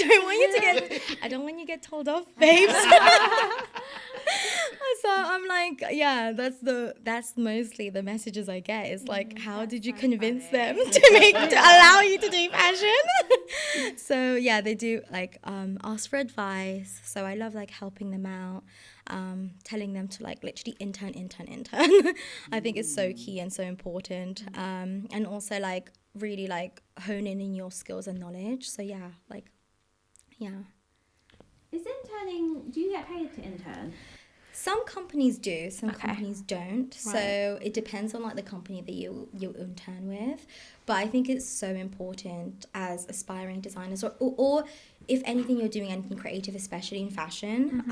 don't want you to get told off, babes. So I'm like, yeah, that's mostly the messages I get. It's like, how did you so convince funny. them to allow you to do fashion? So yeah, they do like ask for advice. So I love like helping them out, telling them to like literally intern. I think it's so key and so important. And also like really like honing in your skills and knowledge. So yeah, like yeah. Is interning, do you get paid to intern? Some companies do, some Okay. companies don't. So it depends on like the company that you intern with. But I think it's so important as aspiring designers, or if anything, you're doing anything creative, especially in fashion.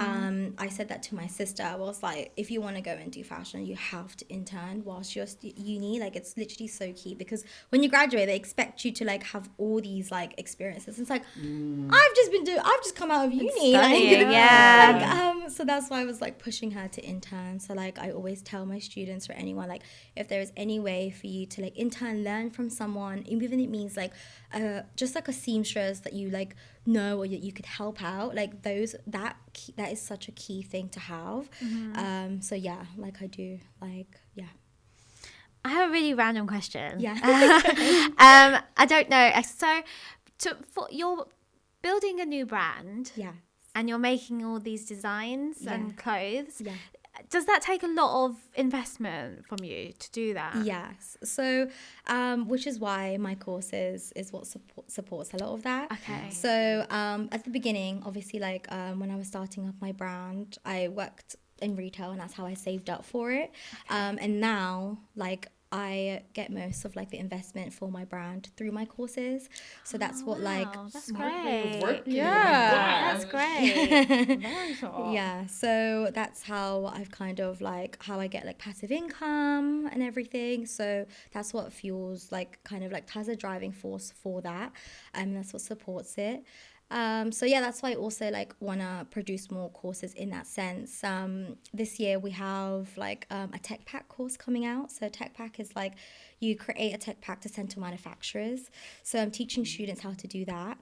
I said that to my sister. I was like, if you want to go and do fashion, you have to intern whilst you're uni. Like it's literally so key, because when you graduate, they expect you to like have all these like experiences. It's like I've just come out of uni. Studying, Like, yeah. so that's why I was like pushing her to intern. So like I always tell my students or anyone, like if there is any way for you to like intern, learn from someone, even if it means like just like a seamstress that you like know or you could help out, like that is such a key thing to have. So yeah, like I do, like yeah. I have a really random question. Yeah. I don't know. So for you're building a new brand, Yeah. and you're making all these designs Yeah. and clothes. Yeah. Does that take a lot of investment from you to do that? Yes. So, which is why my courses is what supports a lot of that. Okay. So, at the beginning, obviously, like when I was starting up my brand, I worked in retail, and that's how I saved up for it. And now, like, I get most of like the investment for my brand through my courses. So that's what like Wow, that's Smart way of great. working. Yeah. That's great. Very smart. yeah, so that's how I've kind of like how I get like passive income and everything. So that's what fuels like kind of like has a driving force for that, and that's what supports it. So yeah, that's why I also like wanna produce more courses in that sense. This year we have like a tech pack course coming out. So tech pack is like you create a tech pack to send to manufacturers. So I'm teaching students how to do that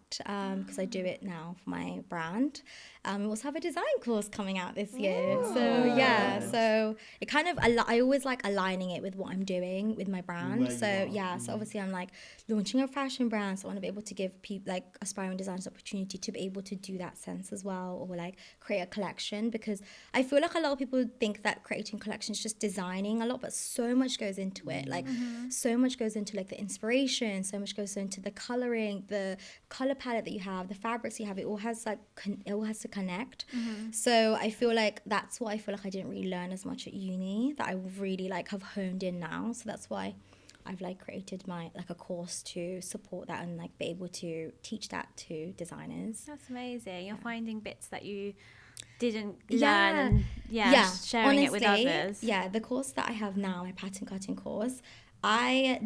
because I do it now for my brand. We also have a design course coming out this year. So yeah, so it kind of I always like aligning it with what I'm doing with my brand. Where you So are. yeah, so obviously I'm like launching a fashion brand, so I want to be able to give people like aspiring designers opportunity to be able to do that sense as well, or like create a collection, because I feel like a lot of people think that creating collections is just designing a lot, but so much goes into it. Like so much goes into like the inspiration, so much goes into the coloring, the color palette that you have, the fabrics you have. It all has like it all has to connect. So I feel like that's what I feel like I didn't really learn as much at uni that I really like have honed in now. So that's why I've like created my like a course to support that and like be able to teach that to designers. That's amazing. You're finding bits that you didn't Yeah. learn and sharing it with Honestly, others. Yeah, the course that I have now, my pattern cutting course, I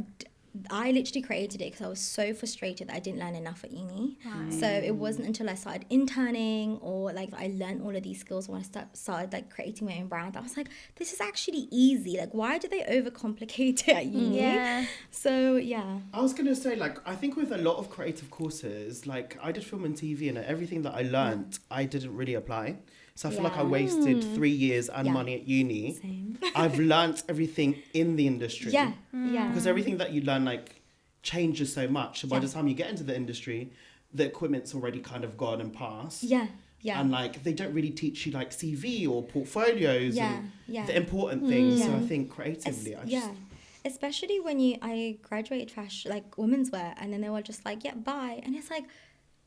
literally created it because I was so frustrated that I didn't learn enough at uni. Right. So it wasn't until I started interning or like I learned all of these skills when I started like creating my own brand. I was like, this is actually easy. Like, why do they overcomplicate it at uni? Yeah. So yeah. I was going to say, like, I think with a lot of creative courses, like, I did film and TV, and everything that I learned, I didn't really apply. So I feel like I wasted 3 years and money at uni. Same. I've learnt everything in the industry. Yeah. Because everything that you learn, like, changes so much. So by Yeah. the time you get into the industry, the equipment's already kind of gone and passed. Yeah. Yeah. And, like, they don't really teach you, like, CV or portfolios and the important things. So I think creatively, Especially when I graduated fashion, like women's wear, and then they were just like, yeah, bye. And it's like,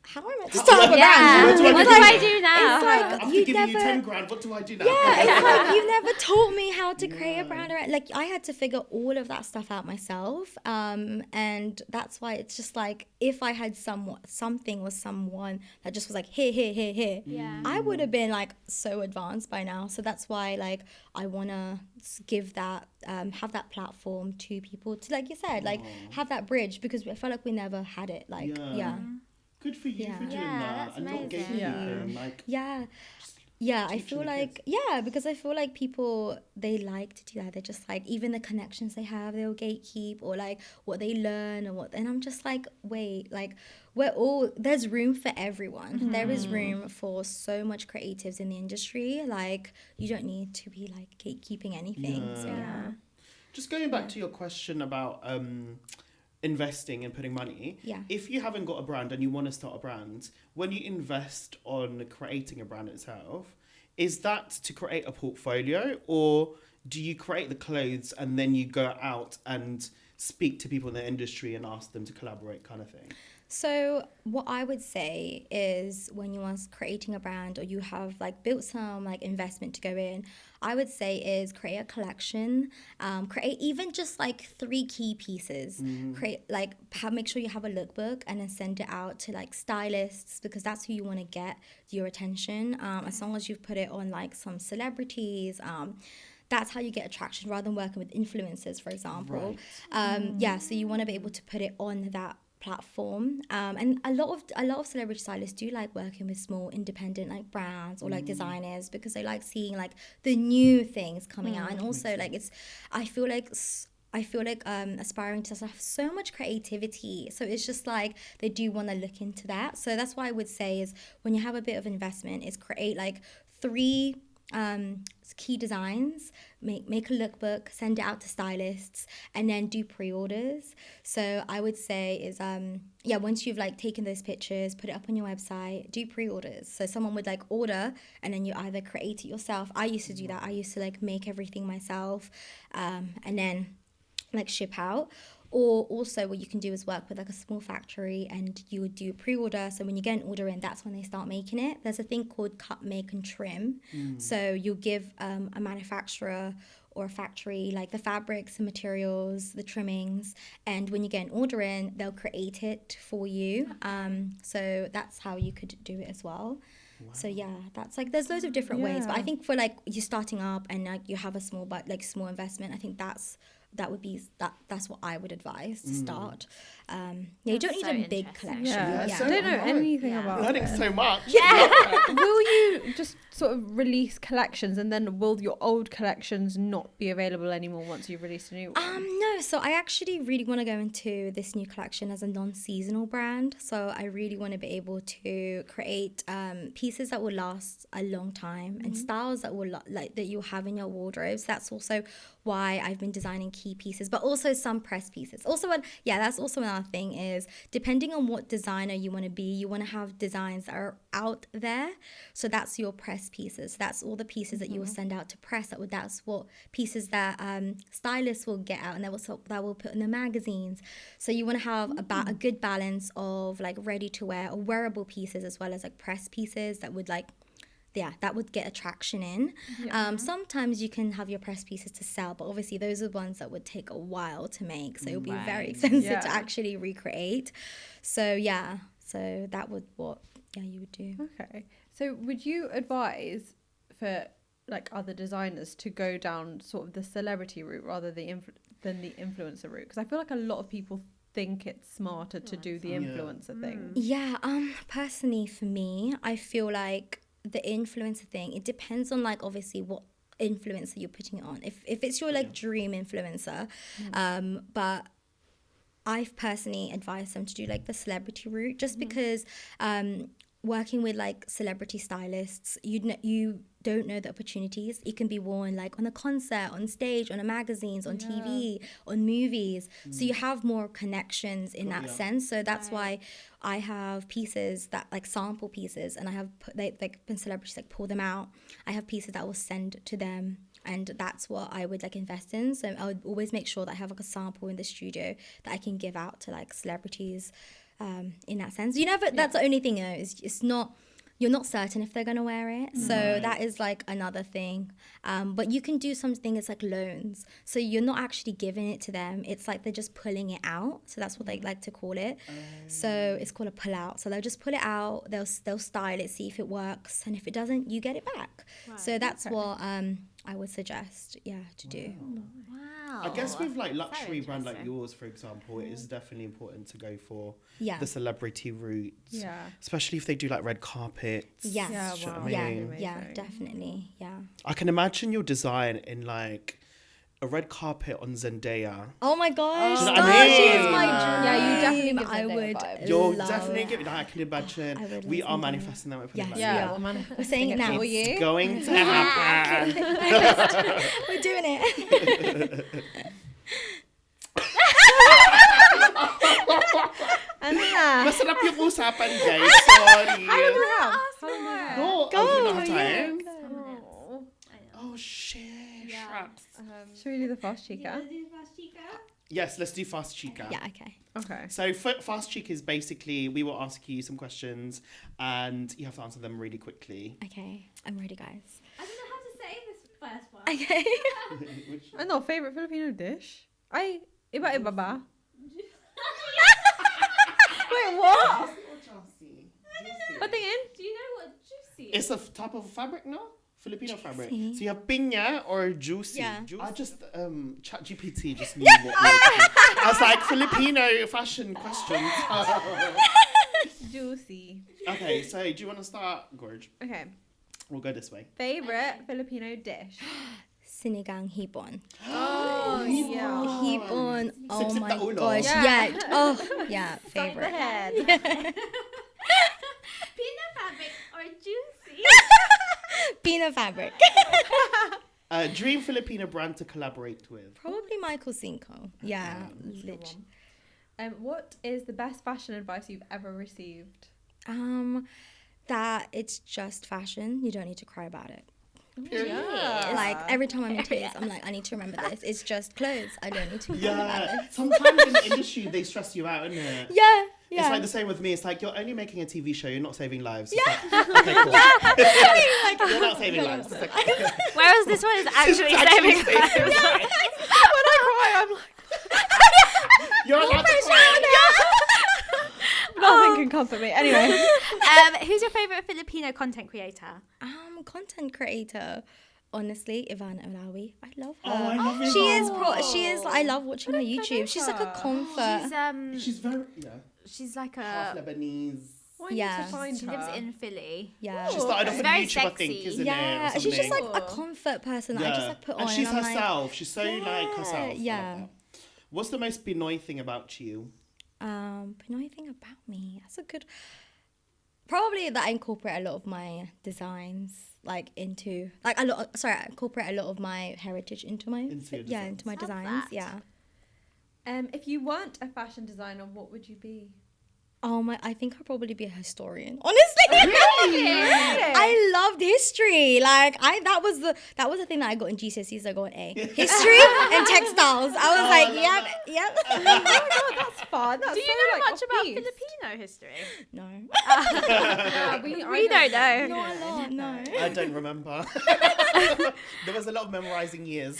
how am I meant to start a brand? Yeah. What do I Like, do now? It's like, After you giving never, you 10 grand, what do I do now? yeah, it's like you never taught me how to create a brand. Like I had to figure all of that stuff out myself, and that's why it's just like if I had something with someone that just was like here, Yeah. I would have been like so advanced by now. So that's why like I wanna give that, have that platform to people to, like you said, like have that bridge, because I felt like we never had it. Like Good for you for doing that that's and not amazing. gatekeeping. Like, I feel the like because I feel like people, they like to do that. They're just like, even the connections they have, they'll gatekeep, or like what they learn and I'm just like, wait, like there's room for everyone. There is room for so much creatives in the industry. Like you don't need to be like gatekeeping anything. So just going back to your question about investing and putting money. Yeah. If you haven't got a brand and you want to start a brand, when you invest on creating a brand itself, is that to create a portfolio, or do you create the clothes and then you go out and speak to people in the industry and ask them to collaborate, kind of thing? So what I would say is, when you are creating a brand or you have like built some like investment to go in, I would say is create a collection, create even just like 3 key pieces, create like make sure you have a lookbook, and then send it out to like stylists, because that's who you want to get your attention. As long as you've put it on like some celebrities, that's how you get attraction, rather than working with influencers, for example. So you want to be able to put it on that platform, and a lot of celebrity stylists do like working with small independent like brands or like designers, because they like seeing like the new things coming out, and also like I feel like aspiring to have so much creativity, so it's just like they do want to look into that. So that's why I would say is, when you have a bit of investment, is create like 3 key designs, make a lookbook, send it out to stylists, and then do pre-orders. So I would say is once you've like taken those pictures, put it up on your website, do pre-orders. So someone would like order, and then you either create it yourself. I used to do that. I used to like make everything myself, and then like ship out. Or also what you can do is work with like a small factory, and you would do a pre-order. So when you get an order in, that's when they start making it. There's a thing called cut, make and trim. So you'll give a manufacturer or a factory like the fabrics, the materials, the trimmings, and when you get an order in, they'll create it for you. So that's how you could do it as well. Wow. So that's like, there's loads of different ways, but I think for like you're starting up and like you have a small small investment, I think that's what I would advise to start. You don't need a big collection. I don't know anything about learning it. so much. Will you just sort of release collections, and then will your old collections not be available anymore once you've released a new one? No, so I actually really want to go into this new collection as a non-seasonal brand. So I really want to be able to create pieces that will last a long time, and styles that will that you'll have in your wardrobes. That's also why I've been designing key pieces, but also some press pieces. Also, that's also another thing is, depending on what designer you want to be, you want to have designs that are out there. So that's your press pieces. That's all the pieces that you will send out to press. That's what pieces that stylists will get out, and that will put in the magazines. So you want to have a good balance of like ready to wear or wearable pieces, as well as like press pieces that would like, that would get attraction in. Sometimes you can have your press pieces to sell, but obviously those are ones that would take a while to make, so it would be very expensive to actually recreate. So so that would you would do. Okay, so would you advise for like other designers to go down sort of the celebrity route rather than the influencer route? Because I feel like a lot of people think it's smarter to do the influencer thing. Yeah, personally for me, I feel like the influencer thing, it depends on like obviously what influencer you're putting it on. If it's your like dream influencer, but I've personally advised them to do like the celebrity route, just because working with like celebrity stylists, you don't know the opportunities. It can be worn like on a concert, on stage, on a magazines, on TV, on movies. So you have more connections in that sense. So that's why I have pieces that like sample pieces, and I have when celebrities like pull them out, I have pieces that I will send to them. And that's what I would like invest in. So I would always make sure that I have like a sample in the studio that I can give out to like celebrities. In that sense, that's the only thing, it's not, you're not certain if they're going to wear it. So that is like another thing. But you can do something, it's like loans. So you're not actually giving it to them. It's like they're just pulling it out. So that's what they like to call it. So it's called a pull out. So they'll just pull it out, they'll style it, see if it works. And if it doesn't, you get it back. Right. So that's what I would suggest, to do. Wow. I guess with like luxury brand like yours, for example, it is definitely important to go for the celebrity route. Yeah. Especially if they do like red carpets. Yes. Yeah, wow. Definitely. Yeah. I can imagine your design in like a red carpet on Zendaya. Oh my gosh. Do you know what I mean? She is my dream. Yeah, you definitely give I would vibes. You're definitely giving that. I can imagine. We are manifesting that. We're saying it now. It's going to happen. We're doing it. Messing up your usapan, guys. Sorry. No, Go. You don't have time. Oh, shit. Should we do the fast Chika? Yes, let's do fast Chika. Yeah, okay. Okay. So fast Chika is basically, we will ask you some questions and you have to answer them really quickly. Okay, I'm ready, guys. I don't know how to say this first one. Okay. I know, favourite Filipino dish? Iba-iba ba? Wait, what? Patingin? Do you know what juicy It's is? a type of fabric, no? Filipino fabric. So you have piña or juicy. Yeah. I just ChatGPT just knew what I was like, Filipino fashion questions. Juicy. Okay, so do you want to start, Gorge? Okay. We'll go this way. Favourite Filipino dish? Sinigang hipon. Oh, yeah. Hipon. Oh Sip my the ulo. gosh. Yeah. Oh, yeah. Favorite. Peanut fabric or juicy? Peanut fabric. Dream Filipino brand to collaborate with. Probably Michael Cinco. Yeah. What is the best fashion advice you've ever received? That it's just fashion. You don't need to cry about it. Yeah. Like every time I'm in tears, I'm like, I need to remember this. It's just clothes. I don't need to cry about it. Sometimes in the industry they stress you out, isn't it? Yeah. It's like the same with me. It's like, you're only making a TV show, you're not saving lives. It's like, okay, cool. You're not saving lives. It's like, Whereas this one is actually saving lives. When I cry, I'm like, you're allowed to cry. nothing can comfort me. Anyway. Who's your favourite Filipino content creator? Content creator. Honestly, Ivana Olawi. I love her. Oh, I love her. She is. I love watching her YouTube. She's like a comfort. She's very, she's like half a Lebanese. I need to find she her. lives in Philly. Yeah. She started off on very YouTube, I think, sexy. isn't it? Yeah, or she's just like something? a comfort person that I just like put on. And she's I'm herself. Like, She's so like herself. Yeah. What's the most Pinoy thing about you? Pinoy thing about me. That's a good. Probably that I incorporate a lot of my designs into I incorporate a lot of my heritage into my into my designs. That. Yeah. If you weren't a fashion designer, what would you be? Oh my! I think I'll probably be a historian. Honestly, I loved history. Like that was the thing that I got in GCSEs. I got an A. History and textiles. I was like, yep. Oh my god, that's fun. That's Do you so, know like, much about off-piece. Filipino history? No, Yeah, We don't know. not a lot. No. I don't remember. There was a lot of memorizing years.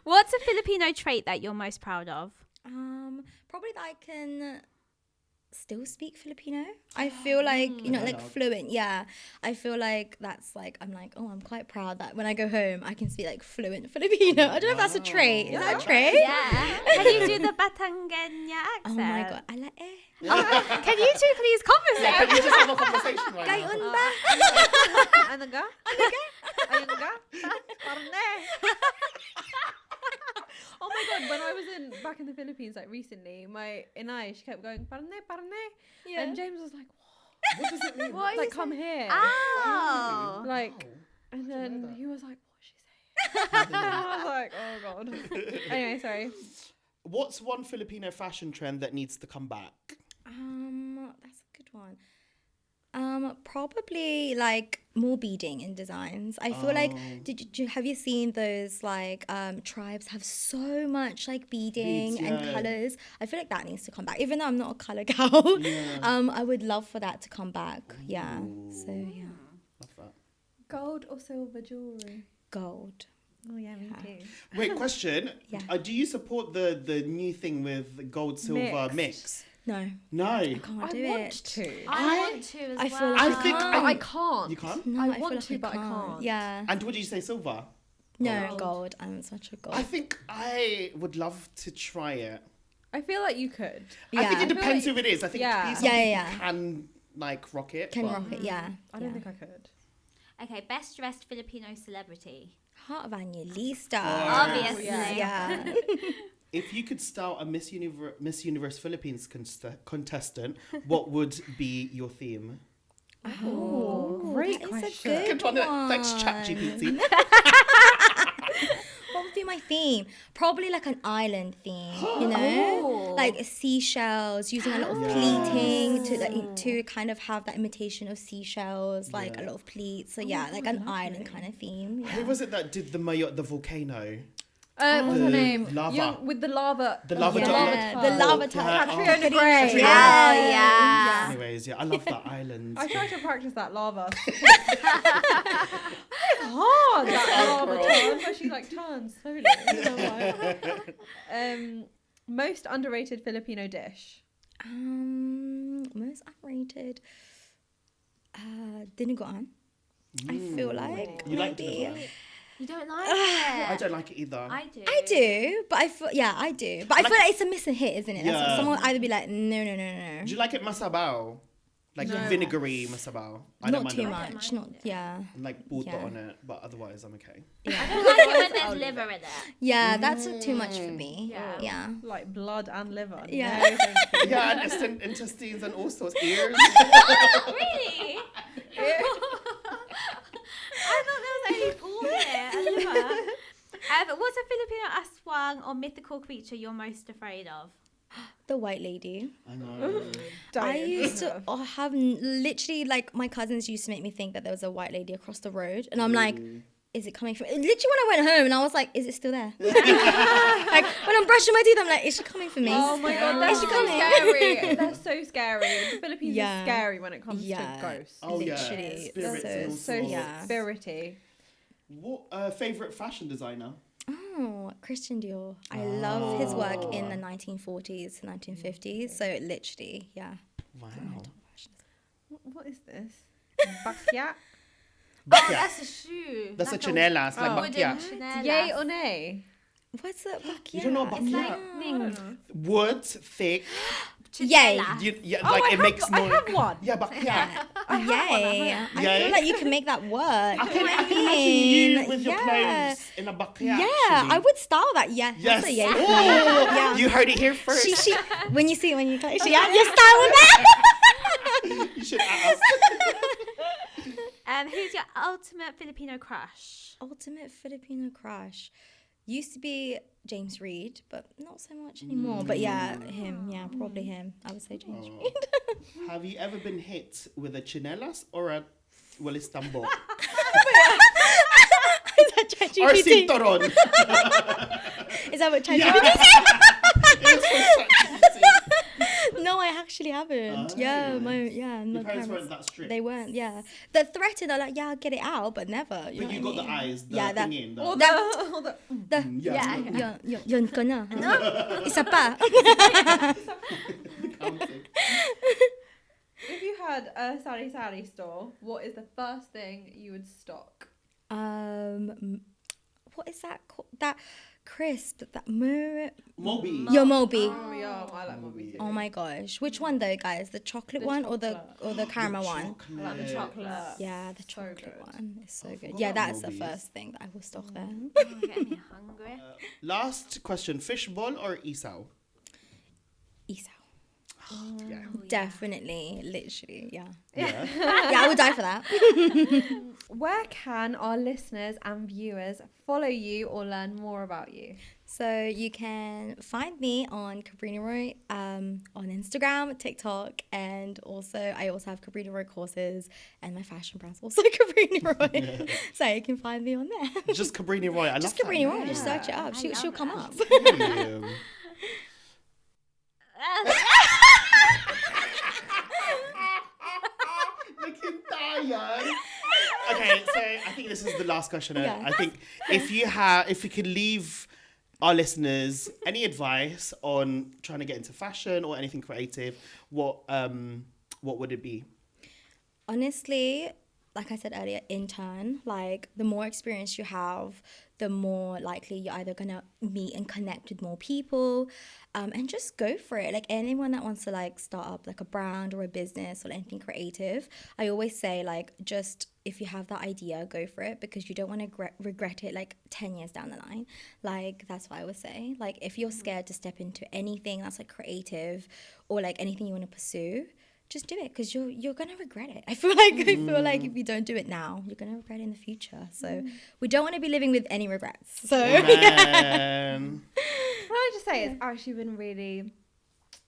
What's a Filipino trait that you're most proud of? Probably that I can still speak Filipino. I feel like, like fluent. Yeah. I feel like that's like, I'm like, oh, I'm quite proud that when I go home, I can speak like fluent Filipino. I don't know if that's a trait. Is that a trait? Yeah. Can you do the Batangueña accent? Oh my God. I like Can you two please conversate? Can you just have a conversation right now? Gayon ba? Ano ga? Ayun ga? Parne. Oh my god, when I was back in the Philippines, like recently, my inay, she kept going, parne. Yeah. And James was like, What does it mean? what? Like, come here. Oh. Like, and then he was like, what's she saying? And I was like, oh god. Anyway, sorry. What's one Filipino fashion trend that needs to come back? That's a good one. Probably like more beading in designs. I feel like have you seen those like tribes have so much like beading Beads, and yeah. colors? I feel like that needs to come back. Even though I'm not a color gal, Yeah. I would love for that to come back. Yeah. So yeah, Love that. Gold or silver jewelry? gold. Oh yeah, me too. Wait, question. Yeah. Do you support the new thing with gold silver mix? No, No. I can't do I want it. to. I want to as I feel well. like I think But I can't. You can't? No, I feel want like to, but I can't. Yeah. And would you say silver? No, Gold. gold. I'm such a gold. I think I would love to try it. I feel like you could. I think Yeah. it depends like- who it is. I think yeah. some Yeah, people yeah. can like rock it. Can but- rock it. Yeah. I don't yeah. think I could. Okay, best dressed Filipino celebrity. Heart of Evangelista. Obviously. Yeah. If you could style a Miss Universe Philippines contestant, what would be your theme? Oh, great that is a question. good Good one. Thanks, ChatGPT. What would be my theme? Probably like an island theme, you know? Like seashells, using a lot of pleating to kind of have that imitation of seashells, like a lot of pleats. So yeah, like an island kind of theme. Who Yeah. was it that did the Mayotte, the volcano? What's her The name? lava. With the lava. The lava Yeah, tub. the lava Yeah. tub. Catriona Gray. Catriona Yeah, Gray. yeah. Anyways, yeah, I love that island. I tried to practice that lava. It's hard, that lava girl. turn, but she like turns slowly. Most underrated Filipino dish. Most underrated. Dinuguan. I feel like You like maybe. dinuguan? You don't like it? I don't like it either. I do. I do, but I feel I do, but I feel like it's a missing hit, isn't it? That's Yeah. what someone would either be like, no. Do you like it masabao? Like vinegary masabao? I don't Not mind too it. much. Not yeah. Like puto Yeah. on it, but otherwise I'm okay. I don't like it when there's liver in it. Yeah, that's too much for me. Yeah. Yeah. Like blood and liver. Yeah. No, thank you. Yeah, and intestines and all sorts, ears. Really? I thought there was only pork here and liver. What's a Filipino aswang or mythical creature you're most afraid of? The white lady. I know. I used to have literally like my cousins used to make me think that there was a white lady across the road, and I'm like, is it coming from? Literally, when I went home, and I was like, is it still there? Like when I'm brushing my teeth, I'm like, is she coming for me? Oh my god, Is that's she so coming? scary. They're so scary. The Philippines Yeah. is scary when it comes Yeah. to ghosts. Oh Literally, yeah, spirits and all So sorts. Yeah. spirity. What favorite fashion designer? Oh, Christian Dior. I love his work in the 1940s to 1950s. So literally, yeah. Wow. What is this? Bakya? Oh, that's a shoe. That's like a chanelas, like wooden bakya. chanela. Yay or nay? What's it? You don't know It's bakya? like things. Wood, thick. Yay. Yeah, Oh, like I it makes I noise. have one. Yeah, bakya. Yay. I Yay. feel like you can make that work. I can imagine you with your Yeah. clothes in a bakya. Yeah, actually. I would style that. Yeah, Yes. that's a yay. Oh, Yeah. you heard it here first. She, when you see, when you you're styling that. You should ask. Who's your ultimate Filipino crush? Ultimate Filipino crush. Used to be James Reed, but not so much anymore. But yeah, him. Yeah, probably him. I would say James Reed. Have you ever been hit with a chinelas or a Istanbul? Is that Or ChatGPT? cinturon? Is that what ChatGPT No, I actually haven't. Oh, Yeah, really? my Your parents weren't that strict? They weren't. Yeah, they threatened. Are like, yeah, I'll get it out, but never. You But know you what got I the mean? eyes, the Yeah, that- thing in. Or The, the Yeah, yeah. yun ka na. Isa pa. Counting. If you had a Sally Sally store, what is the first thing you would stock? What is that called? That crisp, that Moby. Your Moby. Oh, yeah, I like Moby too. Oh my gosh, which one though, guys? The chocolate The one chocolate. or the caramel one? I like the chocolate. Yeah, the So chocolate good. one is so good. forgot Yeah, about that's the Mobies. first thing that I will stock there. Oh, you're getting me hungry. Last question: fishball or isao? Esau. Yeah. Definitely, literally, yeah. Yeah. Yeah, I would die for that. Where can our listeners and viewers follow you or learn more about you? So you can find me on Cabrini Roy on Instagram, TikTok, and I also have Cabrini Roy courses, and my fashion brand's also Cabrini Roy. So you can find me on there. Just Cabrini Roy. I Just love Cabrini that Roy. Just search it up. I She'll love come that. up. name. Looking tired. Okay, so I think this is the last question. Yeah. I think if you could leave our listeners any advice on trying to get into fashion or anything creative, what would it be? Honestly, like I said earlier, intern. Like the more experience you have, the more likely you're either gonna meet and connect with more people, and just go for it. Like anyone that wants to like start up like a brand or a business or anything creative, I always say like just if you have that idea, go for it, because you don't want to regret it like 10 years down the line. Like that's what I would say. Like if you're scared to step into anything that's like creative or like anything you want to pursue, just do it, because you're gonna regret it. I feel like if you don't do it now, you're gonna regret it in the future. So we don't want to be living with any regrets. So Man. Can I just say it's actually been really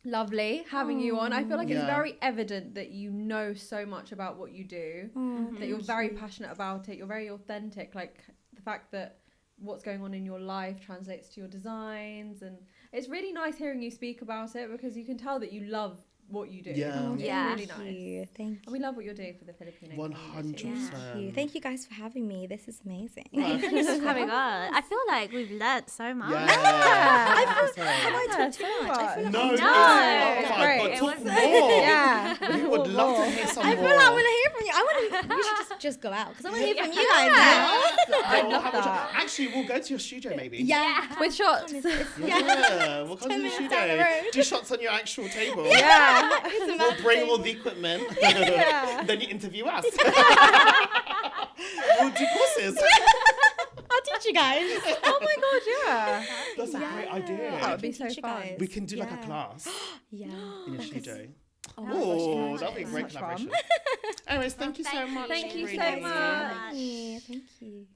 lovely having you on. I feel like it's Yeah. very evident that you know so much about what you do, that you're very passionate about it, you're very authentic. Like the fact that what's going on in your life translates to your designs, and it's really nice hearing you speak about it, because you can tell that you love what you do. Yeah. It's Yeah. really Thank nice. you. Thank And we love what you're doing for the Filipino 100%. community. you. Thank you guys for having me. This is amazing. Well, Thanks for coming on. I feel like we've learnt so much. Yeah. Have Sorry. I talked too much? I feel like No, I'm no. done. Oh my great. God, It talk was- more. Yeah. We would love to hear some I more. feel like I want to hear from you. We should just go out, because I want to hear from you guys now. I'd We'll love have a that. Actually, we'll go to your studio maybe. Yeah. With shots. Yeah, we'll come to 10 the minutes studio. down the road. Do shots on your actual table. Yeah. We'll bring all the equipment. Yeah. Then you interview us. We'll do courses. I'll teach you guys. Oh my god, yeah. That's a great idea. That would be Can so teach you fun. guys. We can do like a Yeah. class Yeah. in your studio. Oh my Oh, gosh, that'll be a great Such fun. collaboration. Anyways, thank you so much. Thank you Really so nice. much. Thank you. Thank you.